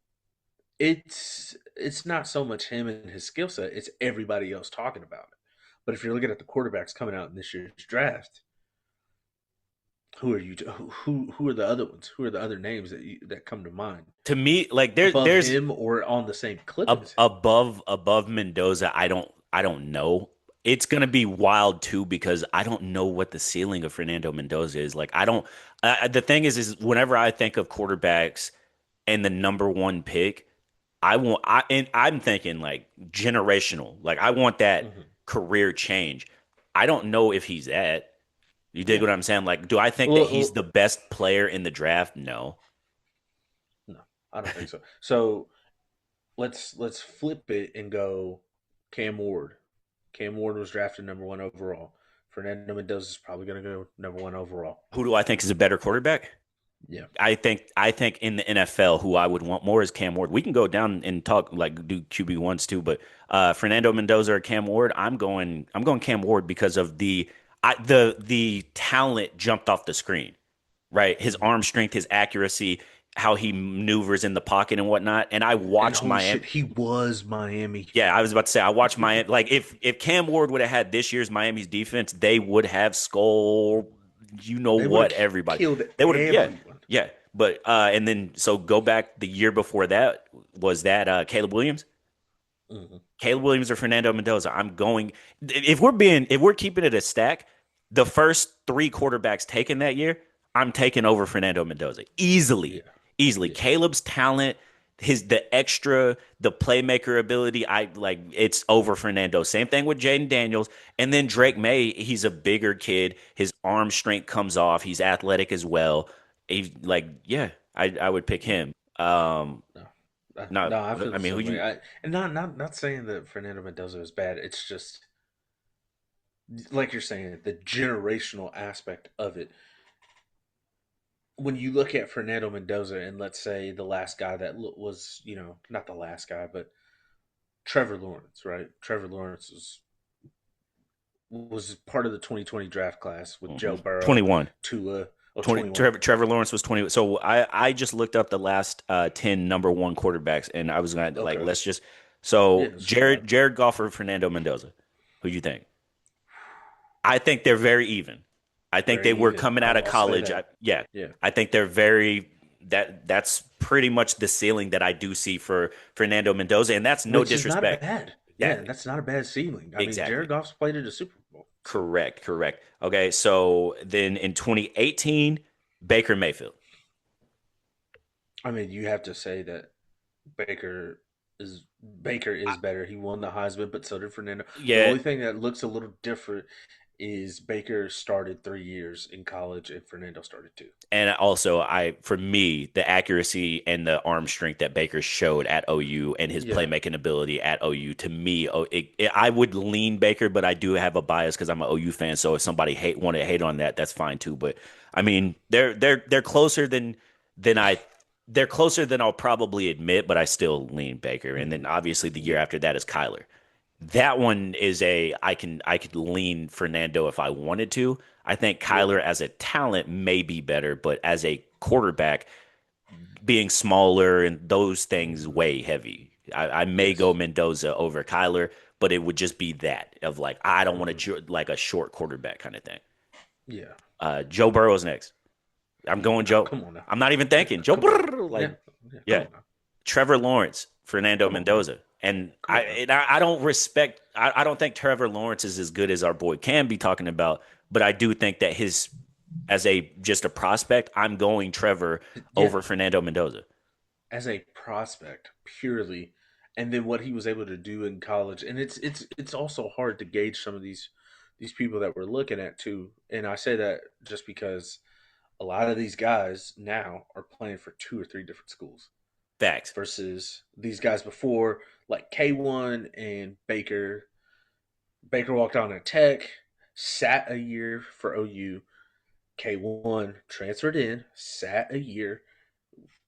it's not so much him and his skill set; it's everybody else talking about it. But if you're looking at the quarterbacks coming out in this year's draft, who are you? Who are the other ones? Who are the other names that come to mind To me, like above there's him or on the same clip as him? above Mendoza. I don't know. It's gonna be wild too because I don't know what the ceiling of Fernando Mendoza is. Like I don't. The thing is whenever I think of quarterbacks and the number one pick, and I'm thinking like generational. Like I want that Hmm. career change. I don't know if he's that. You dig Yeah. what I'm saying? Like, do I think that he's Well, the best player in the draft? No. no, I don't think so. So let's flip it and go Cam Ward. Cam Ward was drafted number one overall. Fernando Mendoza is probably going to go number one overall. Who do I think is a better quarterback? Yeah. I think in the NFL, who I would want more is Cam Ward. We can go down and talk like do QB ones too, but Fernando Mendoza or Cam Ward, I'm going Cam Ward because of the talent jumped off the screen, right? His Mhm. arm strength, his accuracy, how he maneuvers in the pocket and whatnot. And I And watched holy Miami. shit, he was Miami. Yeah, I was about to say I watched Miami. Like if Cam Ward would have had this year's Miami's defense, they would have skull, you know They would what, have everybody. killed They would have, yeah, everyone. yeah. But and then so go back the year before that was that Caleb Williams, Hmm. Caleb Williams or Fernando Mendoza. I'm going if we're keeping it a stack, the first three quarterbacks taken that year, I'm taking over Fernando Mendoza easily, Yeah. easily. Yeah. Caleb's talent, the playmaker ability, I like it's over Fernando. Same thing with Jaden Daniels, and then Drake Hmm. May. He's a bigger kid. His arm strength comes off. He's athletic as well. He's like, yeah, I would pick Yeah. him. No. I, Not, no, I feel I the mean, who same way. you And not saying that Fernando Mendoza is bad. It's just like you're saying, the generational aspect of it. When you look at Fernando Mendoza and let's say the last guy that was, not the last guy, but Trevor Lawrence, right? Trevor Lawrence was part of the 2020 draft class with Joe Burrow, 21. Tua. or 20, 21. Trevor Lawrence was 20. So I just looked up the last 10 number one quarterbacks, and I was going to like, Okay. let's just. Yeah, So let's just run. Jared Goff or Fernando Mendoza? Who you think? I think they're very even. I think they Very were even. coming out of I'll say college. that. Yeah, Yeah. I think they're very that's pretty much the ceiling that I do see for Fernando Mendoza, and that's no Which is not disrespect. bad. Yeah, Exactly, that's not a bad ceiling. I mean, exactly, Jared Goff's played at a Super Bowl. So, correct. Okay, so then in 2018, Baker Mayfield. I mean, you have to say that Baker Baker I, is better. He won the Heisman, but so did Fernando. The yeah, only thing that looks a little different is Baker started 3 years in college and Fernando started two. and also, for me, the accuracy and the arm strength that Baker showed at OU and his Yeah. playmaking ability at OU, to me, I would lean Baker, but I do have a bias because I'm an OU fan. So if somebody want to hate on that, that's fine too. But I mean, they're closer than I they're closer than I'll probably admit, but I still lean Baker. And then Hmm. obviously the year Yeah. after that is Kyler. That one is I could lean Fernando if I wanted to. I think Yeah. Kyler as a talent may be better, but as a quarterback, being smaller and those things Hmm. weigh heavy. I may go Yes. Mendoza over Kyler, but it would just be that of like I don't want Hmm. to like a short quarterback kind of thing. Yeah. Joe Burrow's next. I'm going No, Joe. come on now. I'm not even thinking Joe Come on now. Burrow. Yeah. Like, Yeah. Come yeah, on now. Trevor Lawrence, Fernando Come on now. Mendoza. And Come on now. I don't respect I don't think Trevor Lawrence is as good as our boy can be talking about, but I do think that his as a just a prospect, I'm going Trevor Yeah. over Fernando Mendoza. As a prospect purely, and then what he was able to do in college, and it's also hard to gauge some of these people that we're looking at too. And I say that just because a lot of these guys now are playing for two or three different schools Facts. versus these guys before, like K1 and Baker. Baker walked on at Tech, sat a year for OU. K1 transferred in, sat a year,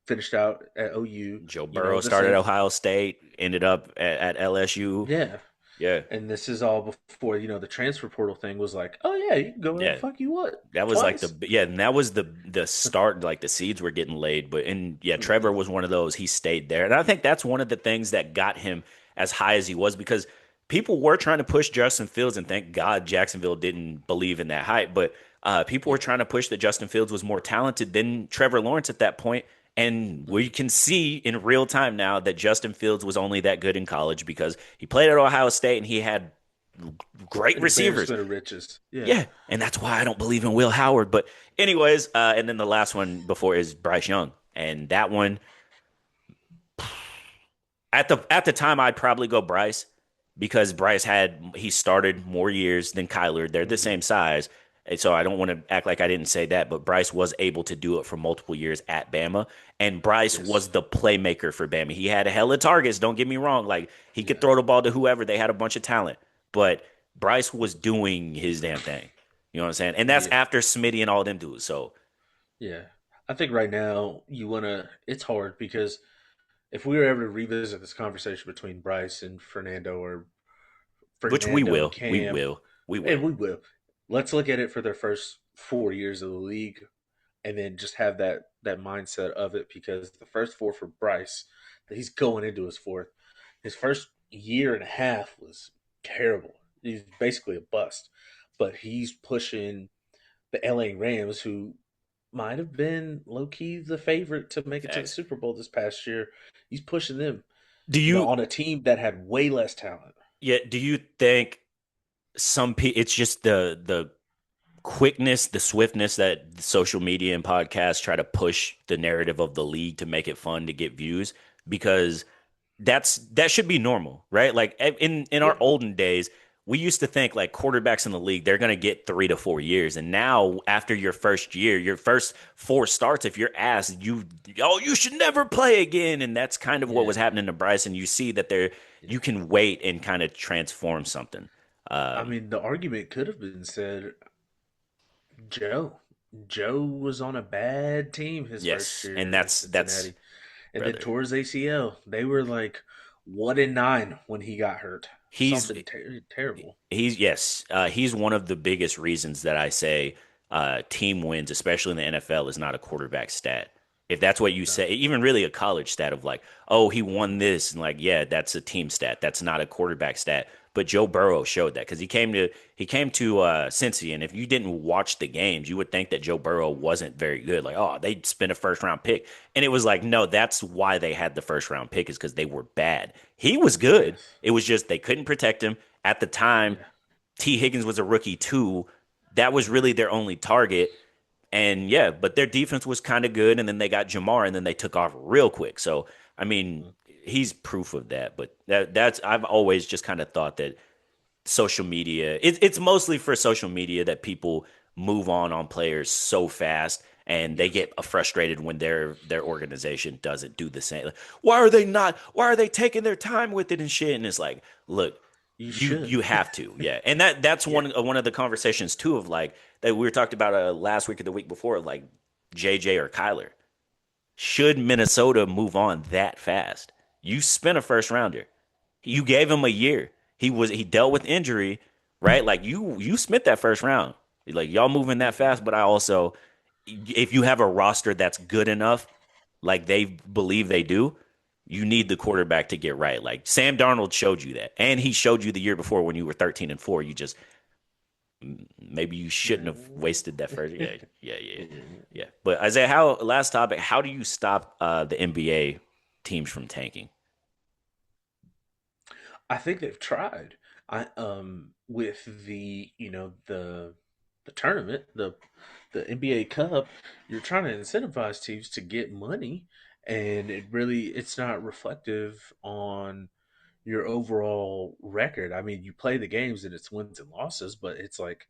finished out at OU. Joe You know, Burrow the started same. at Ohio State, ended up at LSU. Yeah. Yeah. And this is all before, the transfer portal thing was like, oh, yeah, you can go wherever the Yeah. fuck you want That was like twice. and that was the start, like the seeds were getting laid. But and yeah, Trevor Hmm. was one of those. He stayed there. And I think that's one of the things that got him as high as he was because people were trying to push Justin Fields, and thank God Jacksonville didn't believe in that hype. But people were Yeah. trying to push that Justin Fields was more talented than Trevor Lawrence at that point. And we Hmm. can see in real time now that Justin Fields was only that good in college because he played at Ohio State and he had great An receivers. embarrassment of riches. Yeah. Yeah, and that's why I don't believe in Will Howard. But anyways, and then the last one before is Bryce Young, and that one at the time I'd probably go Bryce because he started more years than Kyler. They're the Hmm. same size, and so I don't want to act like I didn't say that. But Bryce was able to do it for multiple years at Bama, and Bryce was Yes. the playmaker for Bama. He had a hell of targets. Don't get me wrong; like he could Yeah. throw the ball to whoever. They had a bunch of talent, but Bryce was doing his damn thing. You know what I'm saying? And that's Yeah. after Smitty and all them dudes. So, Yeah. I think right now it's hard because if we were ever to revisit this conversation between Bryce and Fernando or which we Fernando and will, Cam, we and will. we will, let's look at it for their first 4 years of the league and then just have that mindset of it because the first four for Bryce, that he's going into his fourth, his first year and a half was terrible. He's basically a bust, but he's pushing the LA Rams, who might have been low key the favorite to make it to the Facts. Super Bowl this past year. He's pushing them, Do you? on a team that had way less talent. Yeah. Do you think some people? It's just the quickness, the swiftness that social media and podcasts try to push the narrative of the league to make it fun to get views because that should be normal, right? Like in our Yeah, olden days, we used to think like quarterbacks in the league, they're going to get 3 to 4 years. And now after your first year, your first four starts, if you're asked, you should never play again. And that's kind of what was yeah, happening to Bryson. You see that yeah. you can wait and kind of transform something. I Um, mean, the argument could have been said, Joe. Joe was on a bad team his first yes. And year in that's Cincinnati, and then brother. tore his ACL. They were like 1-9 when he got hurt. He's Something terrible. He's yes, he's one of the biggest reasons that I say team wins, especially in the NFL, is not a quarterback stat. If that's what you No. say, even really a college stat of like, oh, he Mm-hmm. won this, and like, yeah, that's a team stat. That's not a quarterback stat. But Joe Burrow showed that because he came to Cincy, and if you didn't watch the games, you would think that Joe Burrow wasn't very good. Like, oh, they spent a first round pick, and it was like, no, that's why they had the first round pick is because they were bad. He was good. Yes. It was just they couldn't protect him at the time. Yeah. T. Higgins was a rookie too. That was really their only target. And yeah, but their defense was kind of good, and then they got Jamar, and then they took off real quick. So I mean, Mhm. he's proof of that. But that's I've always just kind of thought that social media, it's mostly for social media that people move on players so fast, and they Yes. get frustrated when their organization doesn't do the same. Like, why are they not? Why are they taking their time with it and shit? And it's like, look, You you should. have to, yeah. And that's Yeah. one of the conversations too of like that we were talked about last week or the week before, like JJ or Kyler. Should Minnesota move on that fast? You spent a first rounder. You gave him a year. He dealt with injury, right? Like you spent that first round. Like y'all moving that Hmm. fast, but I also if you have a roster that's good enough, like they believe they do, you need the Hmm. quarterback to get right. Like Sam Darnold showed you that. And he showed you the year before when you were 13-4. You just maybe you shouldn't have wasted that first. Yeah, yeah, yeah, yeah. But Isaiah, how last topic? How do you stop the NBA teams from tanking? I think they've tried. I with the the tournament, the NBA Cup, you're trying to incentivize teams to get money, and it's not reflective on your overall record. I mean, you play the games and it's wins and losses, but it's like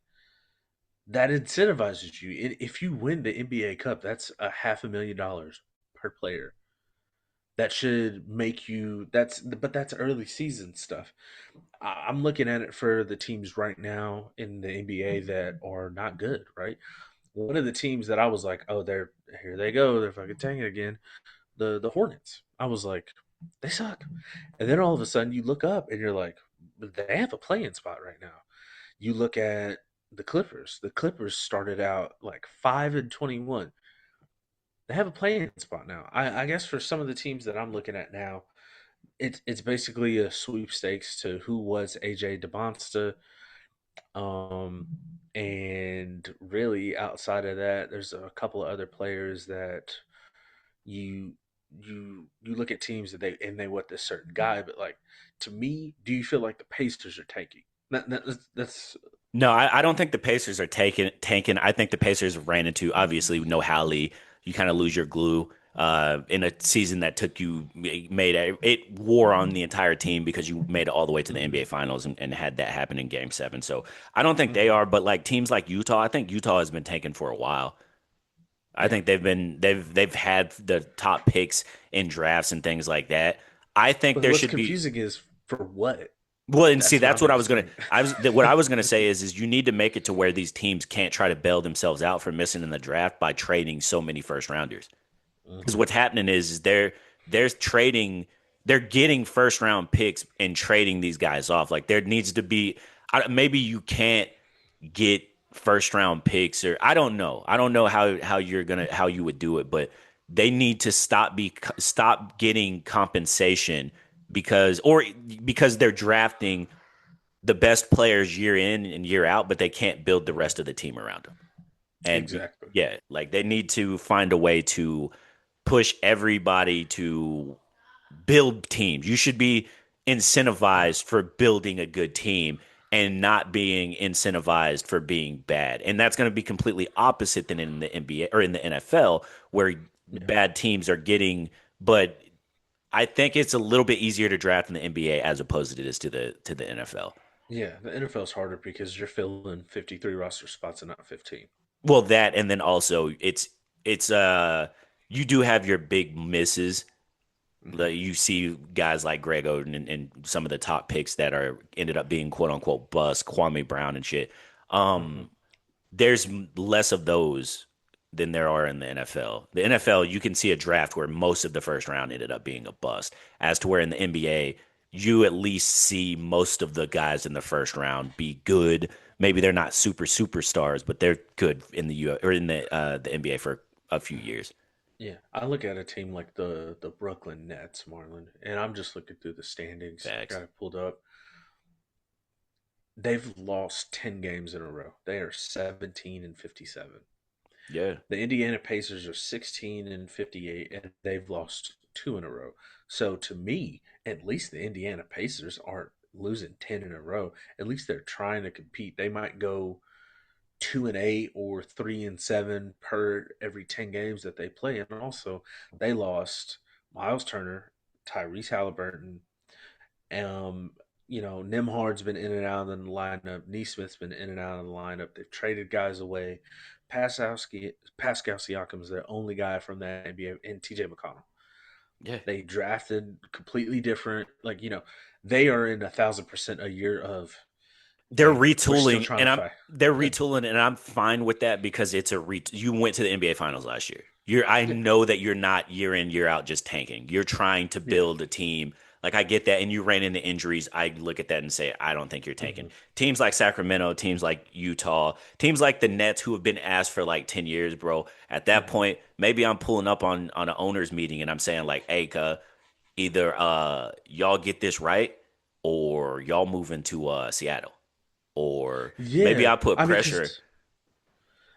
that incentivizes you. If you win the NBA Cup, that's a $500,000 per player. That should make you but that's early season stuff. I'm looking at it for the teams right now in the NBA that are not good, right? One of the teams that I was like, oh, they're here they go, they're fucking tanking again. The Hornets. I was like, they suck. And then all of a sudden you look up and you're like, they have a playing spot right now. You look at the Clippers. The Clippers started out like 5-21. They have a playing spot now. I guess for some of the teams that I'm looking at now, it's basically a sweepstakes to who was AJ DeBonsta. Um, and really outside of that, there's a couple of other players that you you look at teams that they want this certain guy, but like to me, do you feel like the Pacers are tanking? That's No, I don't think the Pacers are tanking. I think the Pacers ran into obviously no Hallie. You kind of lose your glue in a season that took you made it wore on the entire team because you made it all the way to the NBA Finals and had that happen in Game 7. So I don't think they mm-hmm. are, but like teams like Utah, I think Utah has been tanking for a while. I Yeah. think they've had the top picks in drafts and things like that. I think But there what's should be confusing is for what? well, and see, That's my that's what I was biggest gonna. thing. What I was gonna say is you need to make it to where these teams can't try to bail themselves out for missing in the draft by trading so many first rounders. Because Hmm. what's happening is they're trading, they're getting first round picks and trading these guys off. Like there needs to be maybe you can't get first round picks or I don't know how you're gonna how you would do it, but they need to stop getting compensation because they're drafting the best players year in and year out, but they can't build the rest of the team around them. And Exactly. yeah, like they need to find a way to push everybody to build teams. You should be incentivized for building a good team and not being incentivized for being bad. And that's going to be completely opposite than in the NBA or in the NFL where Yeah. bad teams are getting but I think it's a little bit easier to draft in the NBA as opposed to it is to the NFL. Yeah. The NFL is harder because you're filling 53 roster spots and not 15. Well, that and then also it's you do have your big misses. Hmm. Like you see guys like Greg Oden and some of the top picks that are ended up being quote unquote bust, Kwame Brown and shit. Hmm. Um, there's less of those than there are in the NFL. The NFL, you can see a draft where most of the first round ended up being a bust, as to where in the NBA, you at least see most of the guys in the first round be good, Maybe they're not superstars, but they're good in the U or in the NBA for a few years. Yeah, I look at a team like the Brooklyn Nets, Marlon, and I'm just looking through the standings. I Facts. got it pulled up. They've lost 10 games in a row. They are 17 and 57. Yeah. The Indiana Pacers are 16 and 58, and they've lost two in a row. So to me, at least the Indiana Pacers aren't losing 10 in a row. At least they're trying to compete. They might go 2-8 or 3-7 per every 10 games that they play. And also, they lost Miles Turner, Tyrese Halliburton, um, Nimhard's been in and out of the lineup. Neesmith's been in and out of the lineup. They've traded guys away. Pascal Siakam is the only guy from that NBA, and TJ McConnell. Yeah. They drafted completely different. They are in 1,000% a year of, They're hey, we're still retooling, trying to and fight. I'm fine with that because it's a you went to the NBA Finals last year. I Yeah, know that you're not year in year out just tanking. You're trying to yeah. build a team. Like I get that, and you ran into injuries. I look at that and say I don't think you're tanking. Hmm. Teams like Sacramento, teams like Utah, teams like the Nets who have been asked for like 10 years, bro. At that Hmm. point, maybe I'm pulling up on an owners meeting and I'm saying like, hey, either y'all get this right or y'all move into Seattle or maybe Yeah, I put I mean, pressure. because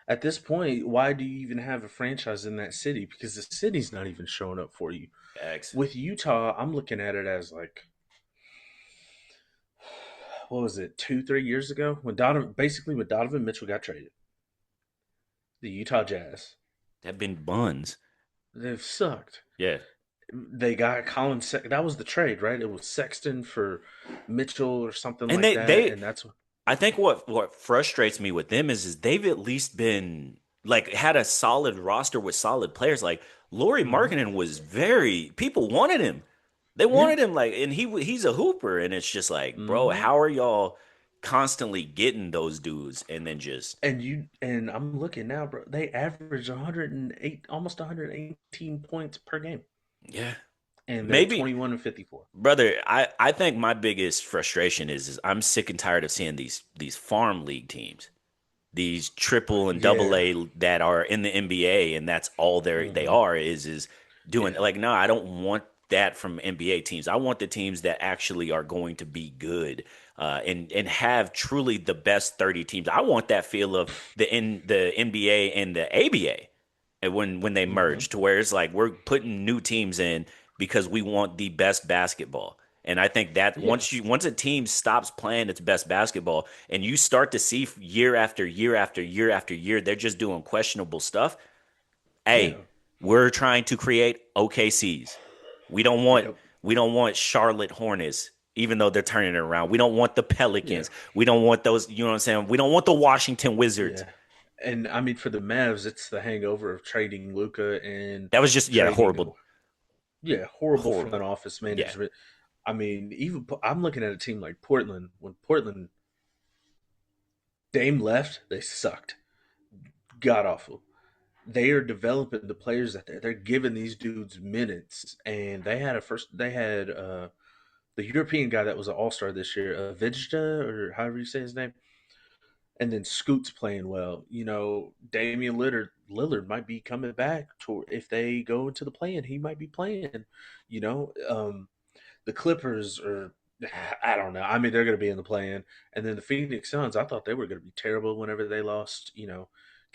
at this point, why do you even have a franchise in that city? Because the city's not even showing up for you. X. With Utah, I'm looking at it as like, what was it, 2, 3 years ago when Donovan Mitchell got traded, the Utah Jazz, Have been buns. they've sucked. Yeah. They got that was the trade, right? It was Sexton for Mitchell or something And like they that, they and that's what. I think what frustrates me with them is they've at least been like had a solid roster with solid players. Like Laurie Hmm. Markkinen was very people wanted him. They Yeah. wanted him like and he's a hooper and it's just like, bro, Hmm. how are y'all constantly getting those dudes and then just And I'm looking now, bro. They average 108, almost 118 points per game, yeah. and they're Maybe 21 and 54. brother, I think my biggest frustration is I'm sick and tired of seeing these farm league teams, these triple and double Yeah. A that are in the NBA, and that's all they Hmm. are is doing Yeah. like no, I don't want that from NBA teams. I want the teams that actually are going to be good and have truly the best 30 teams. I want that feel of the NBA and the ABA and when they Hmm. merge to where it's like we're putting new teams in because we want the best basketball. And I think that Yeah. once a team stops playing its best basketball and you start to see year after year after year after year they're just doing questionable stuff, hey, Yeah. we're trying to create OKCs. We don't want Yep. we don't want Charlotte Hornets even though they're turning it around. We don't want the Yeah. Pelicans. We don't want those, you know what I'm saying? We don't want the Washington Wizards. Yeah. And I mean, for the Mavs, it's the hangover of trading Luca and That was just yeah, trading, horrible. yeah, horrible front Horrible. office Yeah. management. I mean, even I'm looking at a team like Portland. When Portland Dame left, they sucked, god awful. They are developing the players that they're giving these dudes minutes, and they had the European guy that was an All Star this year, Vijda or however you say his name, and then Scoot's playing well. Damian Lillard might be coming back to if they go into the play, and he might be playing. You know, the Clippers are. I don't know. I mean, they're going to be in the play-in, and then the Phoenix Suns. I thought they were going to be terrible whenever they lost,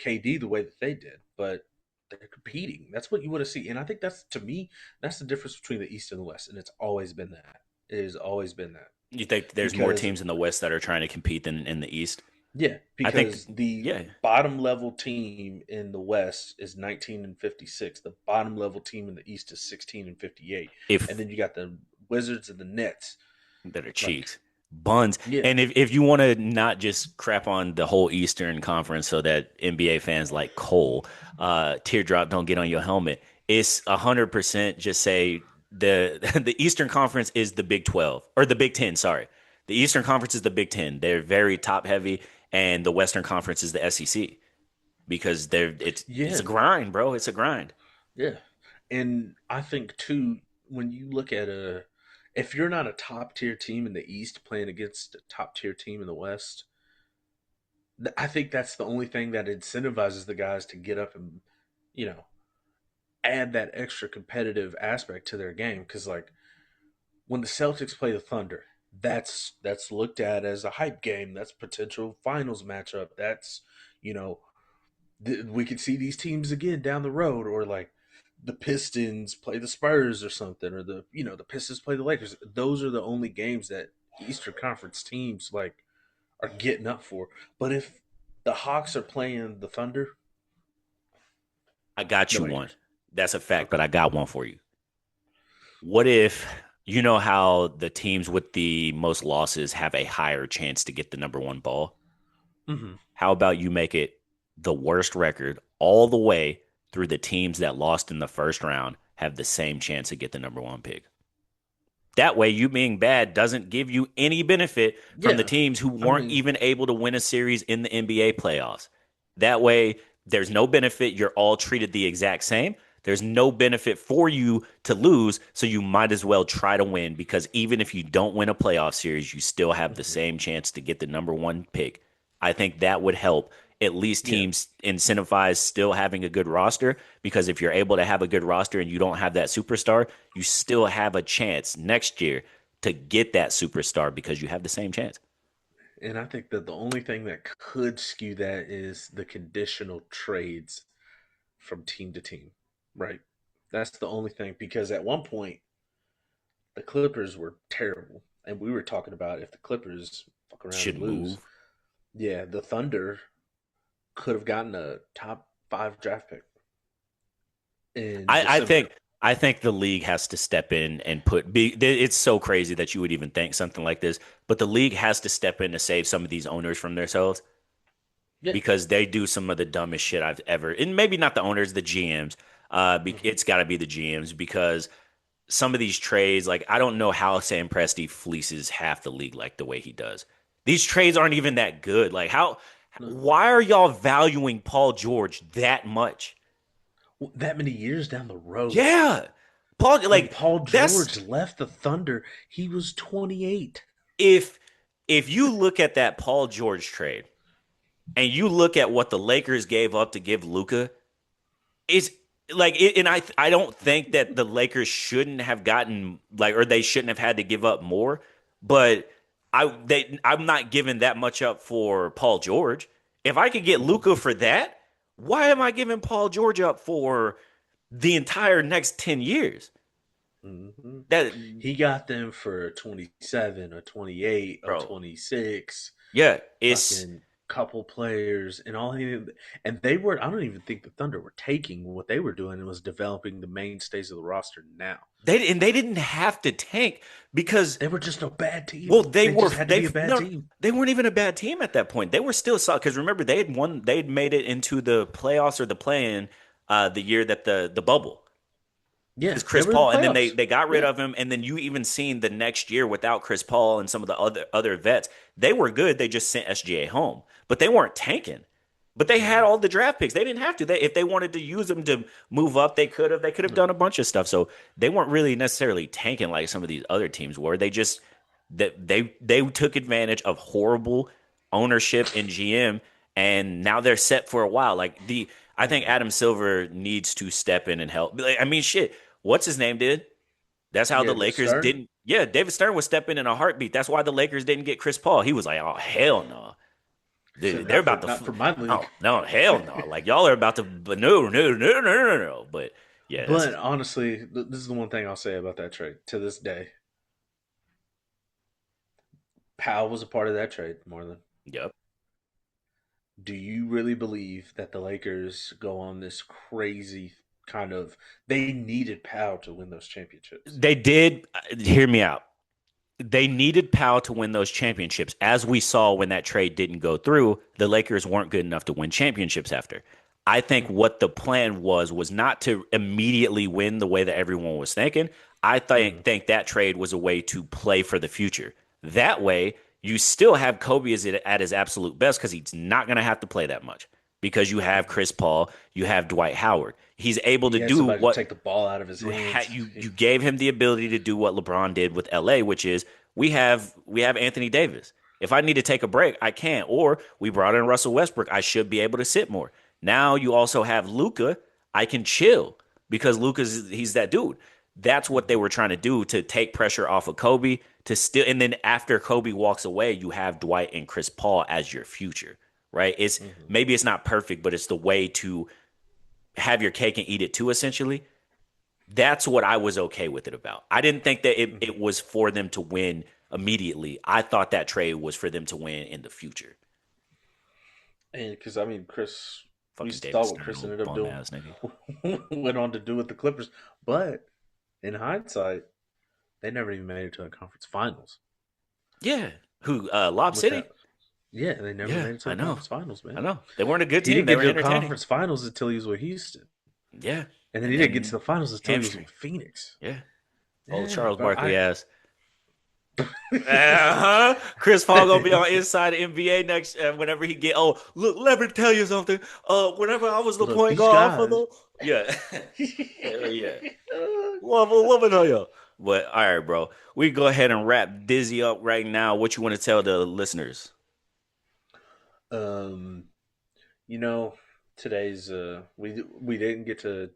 KD the way that they did, but they're competing. That's what you want to see, and I think that's to me that's the difference between the East and the West, and it's always been that. It has always been that You think there's more because teams in the West that are trying to compete than in the East? yeah, I think because the yeah. bottom level team in the West is 19 and 56. The bottom level team in the East is 16 and 58, and If then you got the Wizards and the Nets. that are Like, cheeks. Buns. yeah. And if you want to not just crap on the whole Eastern Conference so that NBA fans like Cole, teardrop don't get on your helmet. It's 100% just say the the Eastern Conference is the Big 12 or the Big 10, sorry. The Eastern Conference is the Big 10. They're very top heavy and the Western Conference is the SEC because it's a Yeah, grind, bro. It's a grind. yeah. And I think too, when you look at if you're not a top tier team in the East playing against a top tier team in the West, I think that's the only thing that incentivizes the guys to get up and, you know, add that extra competitive aspect to their game. Because like when the Celtics play the Thunder, that's looked at as a hype game. That's potential finals matchup. That's, you know, we could see these teams again down the road, or like the Pistons play the Spurs or something, or the Pistons play the Lakers. Those are the only games that Eastern Conference teams like are getting up for. But if the Hawks are playing the Thunder, I got the you one. Lakers. That's a fact, Okay. but I got one for you. What if you know how the teams with the most losses have a higher chance to get the number one ball? Mm-hmm. How about you make it the worst record all the way through the teams that lost in the first round have the same chance to get the number one pick? That way, you being bad doesn't give you any benefit from the Yeah, teams who I weren't mean, even able to win a series in the NBA playoffs. That way, there's no benefit. You're all treated the exact same. There's no benefit for you to lose, so you might as well try to win because even if you don't win a playoff series, you still have the mhm. same chance to get the number one pick. I think that would help at least Yeah, teams incentivize still having a good roster because if you're able to have a good roster and you don't have that superstar, you still have a chance next year to get that superstar because you have the same chance. and I think that the only thing that could skew that is the conditional trades from team to team, right? That's the only thing because at one point the Clippers were terrible, and we were talking about if the Clippers fuck around Should and lose, move. yeah, the Thunder could have gotten a top 5 draft pick in I December. think I think the league has to step in and it's so crazy that you would even think something like this, but the league has to step in to save some of these owners from themselves Yeah. because they do some of the dumbest shit I've ever, and maybe not the owners, the GMs. Hmm. It's got to be the GMs because some of these trades, like I don't know how Sam Presti fleeces half the league like the way he does. These trades aren't even that good. Like how No. why are y'all valuing Paul George that much? That many years down the road. Yeah. Paul When like Paul that's George left the Thunder, he was 28. if if you look at that Paul George trade and you look at what the Lakers gave up to give Luca, it's like and I don't think that the Lakers shouldn't have gotten like or they shouldn't have had to give up more, but I'm not giving that much up for Paul George. If I could get Mhm. Luca for that, why am I giving Paul George up for the entire next 10 years? Mhm. That He got them for 27 or 28 or bro. 26. Yeah, it's Fucking couple players and all and they were I don't even think the Thunder were taking what they were doing and was developing the mainstays of the roster now. they didn't have to tank because They were just a bad well, team. They just had to be a bad no team. they weren't even a bad team at that point. They were still solid because remember they had made it into the playoffs or the play-in the year that the bubble Yeah, because they Chris were in the Paul and then playoffs. they got rid Yeah. of him and then you even seen the next year without Chris Paul and some of the other vets they were good. They just sent SGA home, but they weren't tanking. But they had Mhm. all the draft picks. They didn't have to. If they wanted to use them to move up, they could have. They could have No. done a bunch of stuff. So they weren't really necessarily tanking like some of these other teams were. They just that they took advantage of horrible ownership in GM, and now they're set for a while. I think Mhm. Adam Silver needs to step in and help. Like, I mean, shit. What's his name did? That's how the Yeah, the Lakers Stern. didn't. Yeah, David Stern was stepping in a heartbeat. That's why the Lakers didn't get Chris Paul. He was like, "Oh hell no, So they're not for about to not for my league. no, no, hell no. Like y'all are about to, but no, no, no, no, no, no, no. But yeah, But that's honestly, this is the one thing I'll say about that trade to this day. Powell was a part of that trade, Marlon. yep. Do you really believe that the Lakers go on this crazy kind of they needed Powell to win those championships? They did. Hear me out. They needed Powell to win those championships. As we saw when that trade didn't go through, the Lakers weren't good enough to win championships after. I think Hmm. what the plan was not to immediately win the way that everyone was thinking. I Hmm. think that trade was a way to play for the future. That way, you still have Kobe at his absolute best because he's not going to have to play that much because you have Hmm. Chris Paul, you have Dwight Howard. He's able He to had do somebody to what take the ball out of his hands. you gave him the ability to do what LeBron did with LA, which is we have Anthony Davis. If I need to take a break, I can. Or we brought in Russell Westbrook. I should be able to sit more. Now you also have Luca. I can chill because he's that dude. That's what they Hmm. were trying to do to take pressure off of Kobe to still. And then after Kobe walks away, you have Dwight and Chris Paul as your future, right? It's Hmm. maybe it's not perfect, but it's the way to have your cake and eat it too, essentially. That's what I was okay with it about. I didn't think that it Hmm. was for them to win immediately. I thought that trade was for them to win in the future. And because I mean, Chris, we Fucking David saw what Stern, Chris little ended up bum doing, ass nigga. went on to do with the Clippers. But in hindsight, they never even made it to a conference finals Yeah. Who? Lob without. City? Yeah, they never Yeah, made it to I a know. conference finals, I man. know. They weren't a good He team. didn't They get were to a entertaining. conference finals until he was with Houston, Yeah. and then And he didn't get to then the finals until he was hamstring. with Phoenix. Yeah. Old Yeah, Charles but Barkley I. ass. Uh-huh. Chris Paul gonna be on inside the NBA next whenever he get. Oh, look, let me tell you something. Whenever I was the Look, point these guard for guys. the yeah, yeah. What me tell you? But all right, bro. We go ahead and wrap Dizzy up right now. What you want to tell the listeners? um, you know, today's we didn't get to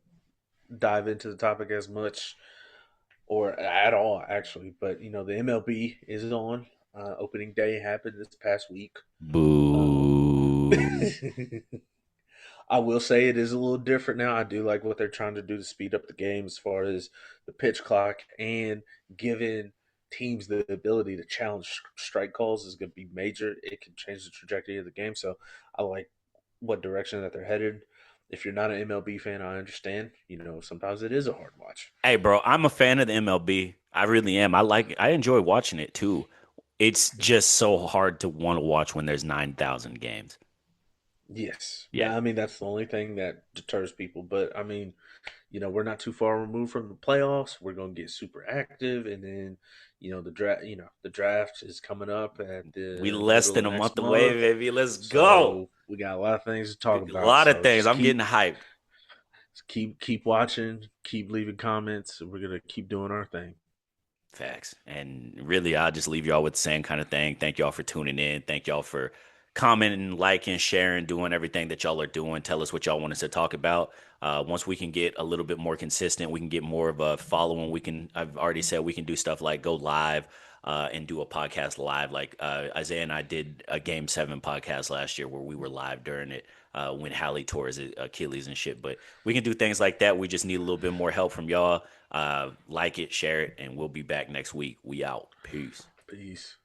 dive into the topic as much or at all actually, but the MLB is on. Opening day happened this past week. Um, Boo. I will say it is a little different now. I do like what they're trying to do to speed up the game as far as the pitch clock and giving teams the ability to challenge strike calls is going to be major. It can change the trajectory of the game. So I like what direction that they're headed. If you're not an MLB fan, I understand. Sometimes it is a hard watch. Hey, bro. I'm a fan of the MLB. I really am. I enjoy watching it too. It's just so hard to want to watch when there's 9,000 games. Yes. Yeah. I mean, that's the only thing that deters people. But I mean, we're not too far removed from the playoffs. We're going to get super active, and then the draft is coming up at We the less middle than of a next month away, month. baby. Let's go. So we got a lot of things to talk A about. lot of So things. just I'm getting hyped. keep watching, keep leaving comments. We're gonna keep doing our thing. Facts. And really, I'll just leave y'all with the same kind of thing. Thank y'all for tuning in. Thank y'all for commenting, liking, sharing, doing everything that y'all are doing. Tell us what y'all want us to talk about. Once we can get a little bit more consistent, we can get more of a following. I've already said we can do stuff like go live and do a podcast live. Like Isaiah and I did a Game 7 podcast last year where we were live during it when Hallie tore his Achilles and shit. But we can do things like that. We just need a little bit more help from y'all. Like it, share it, and we'll be back next week. We out. Peace. Peace.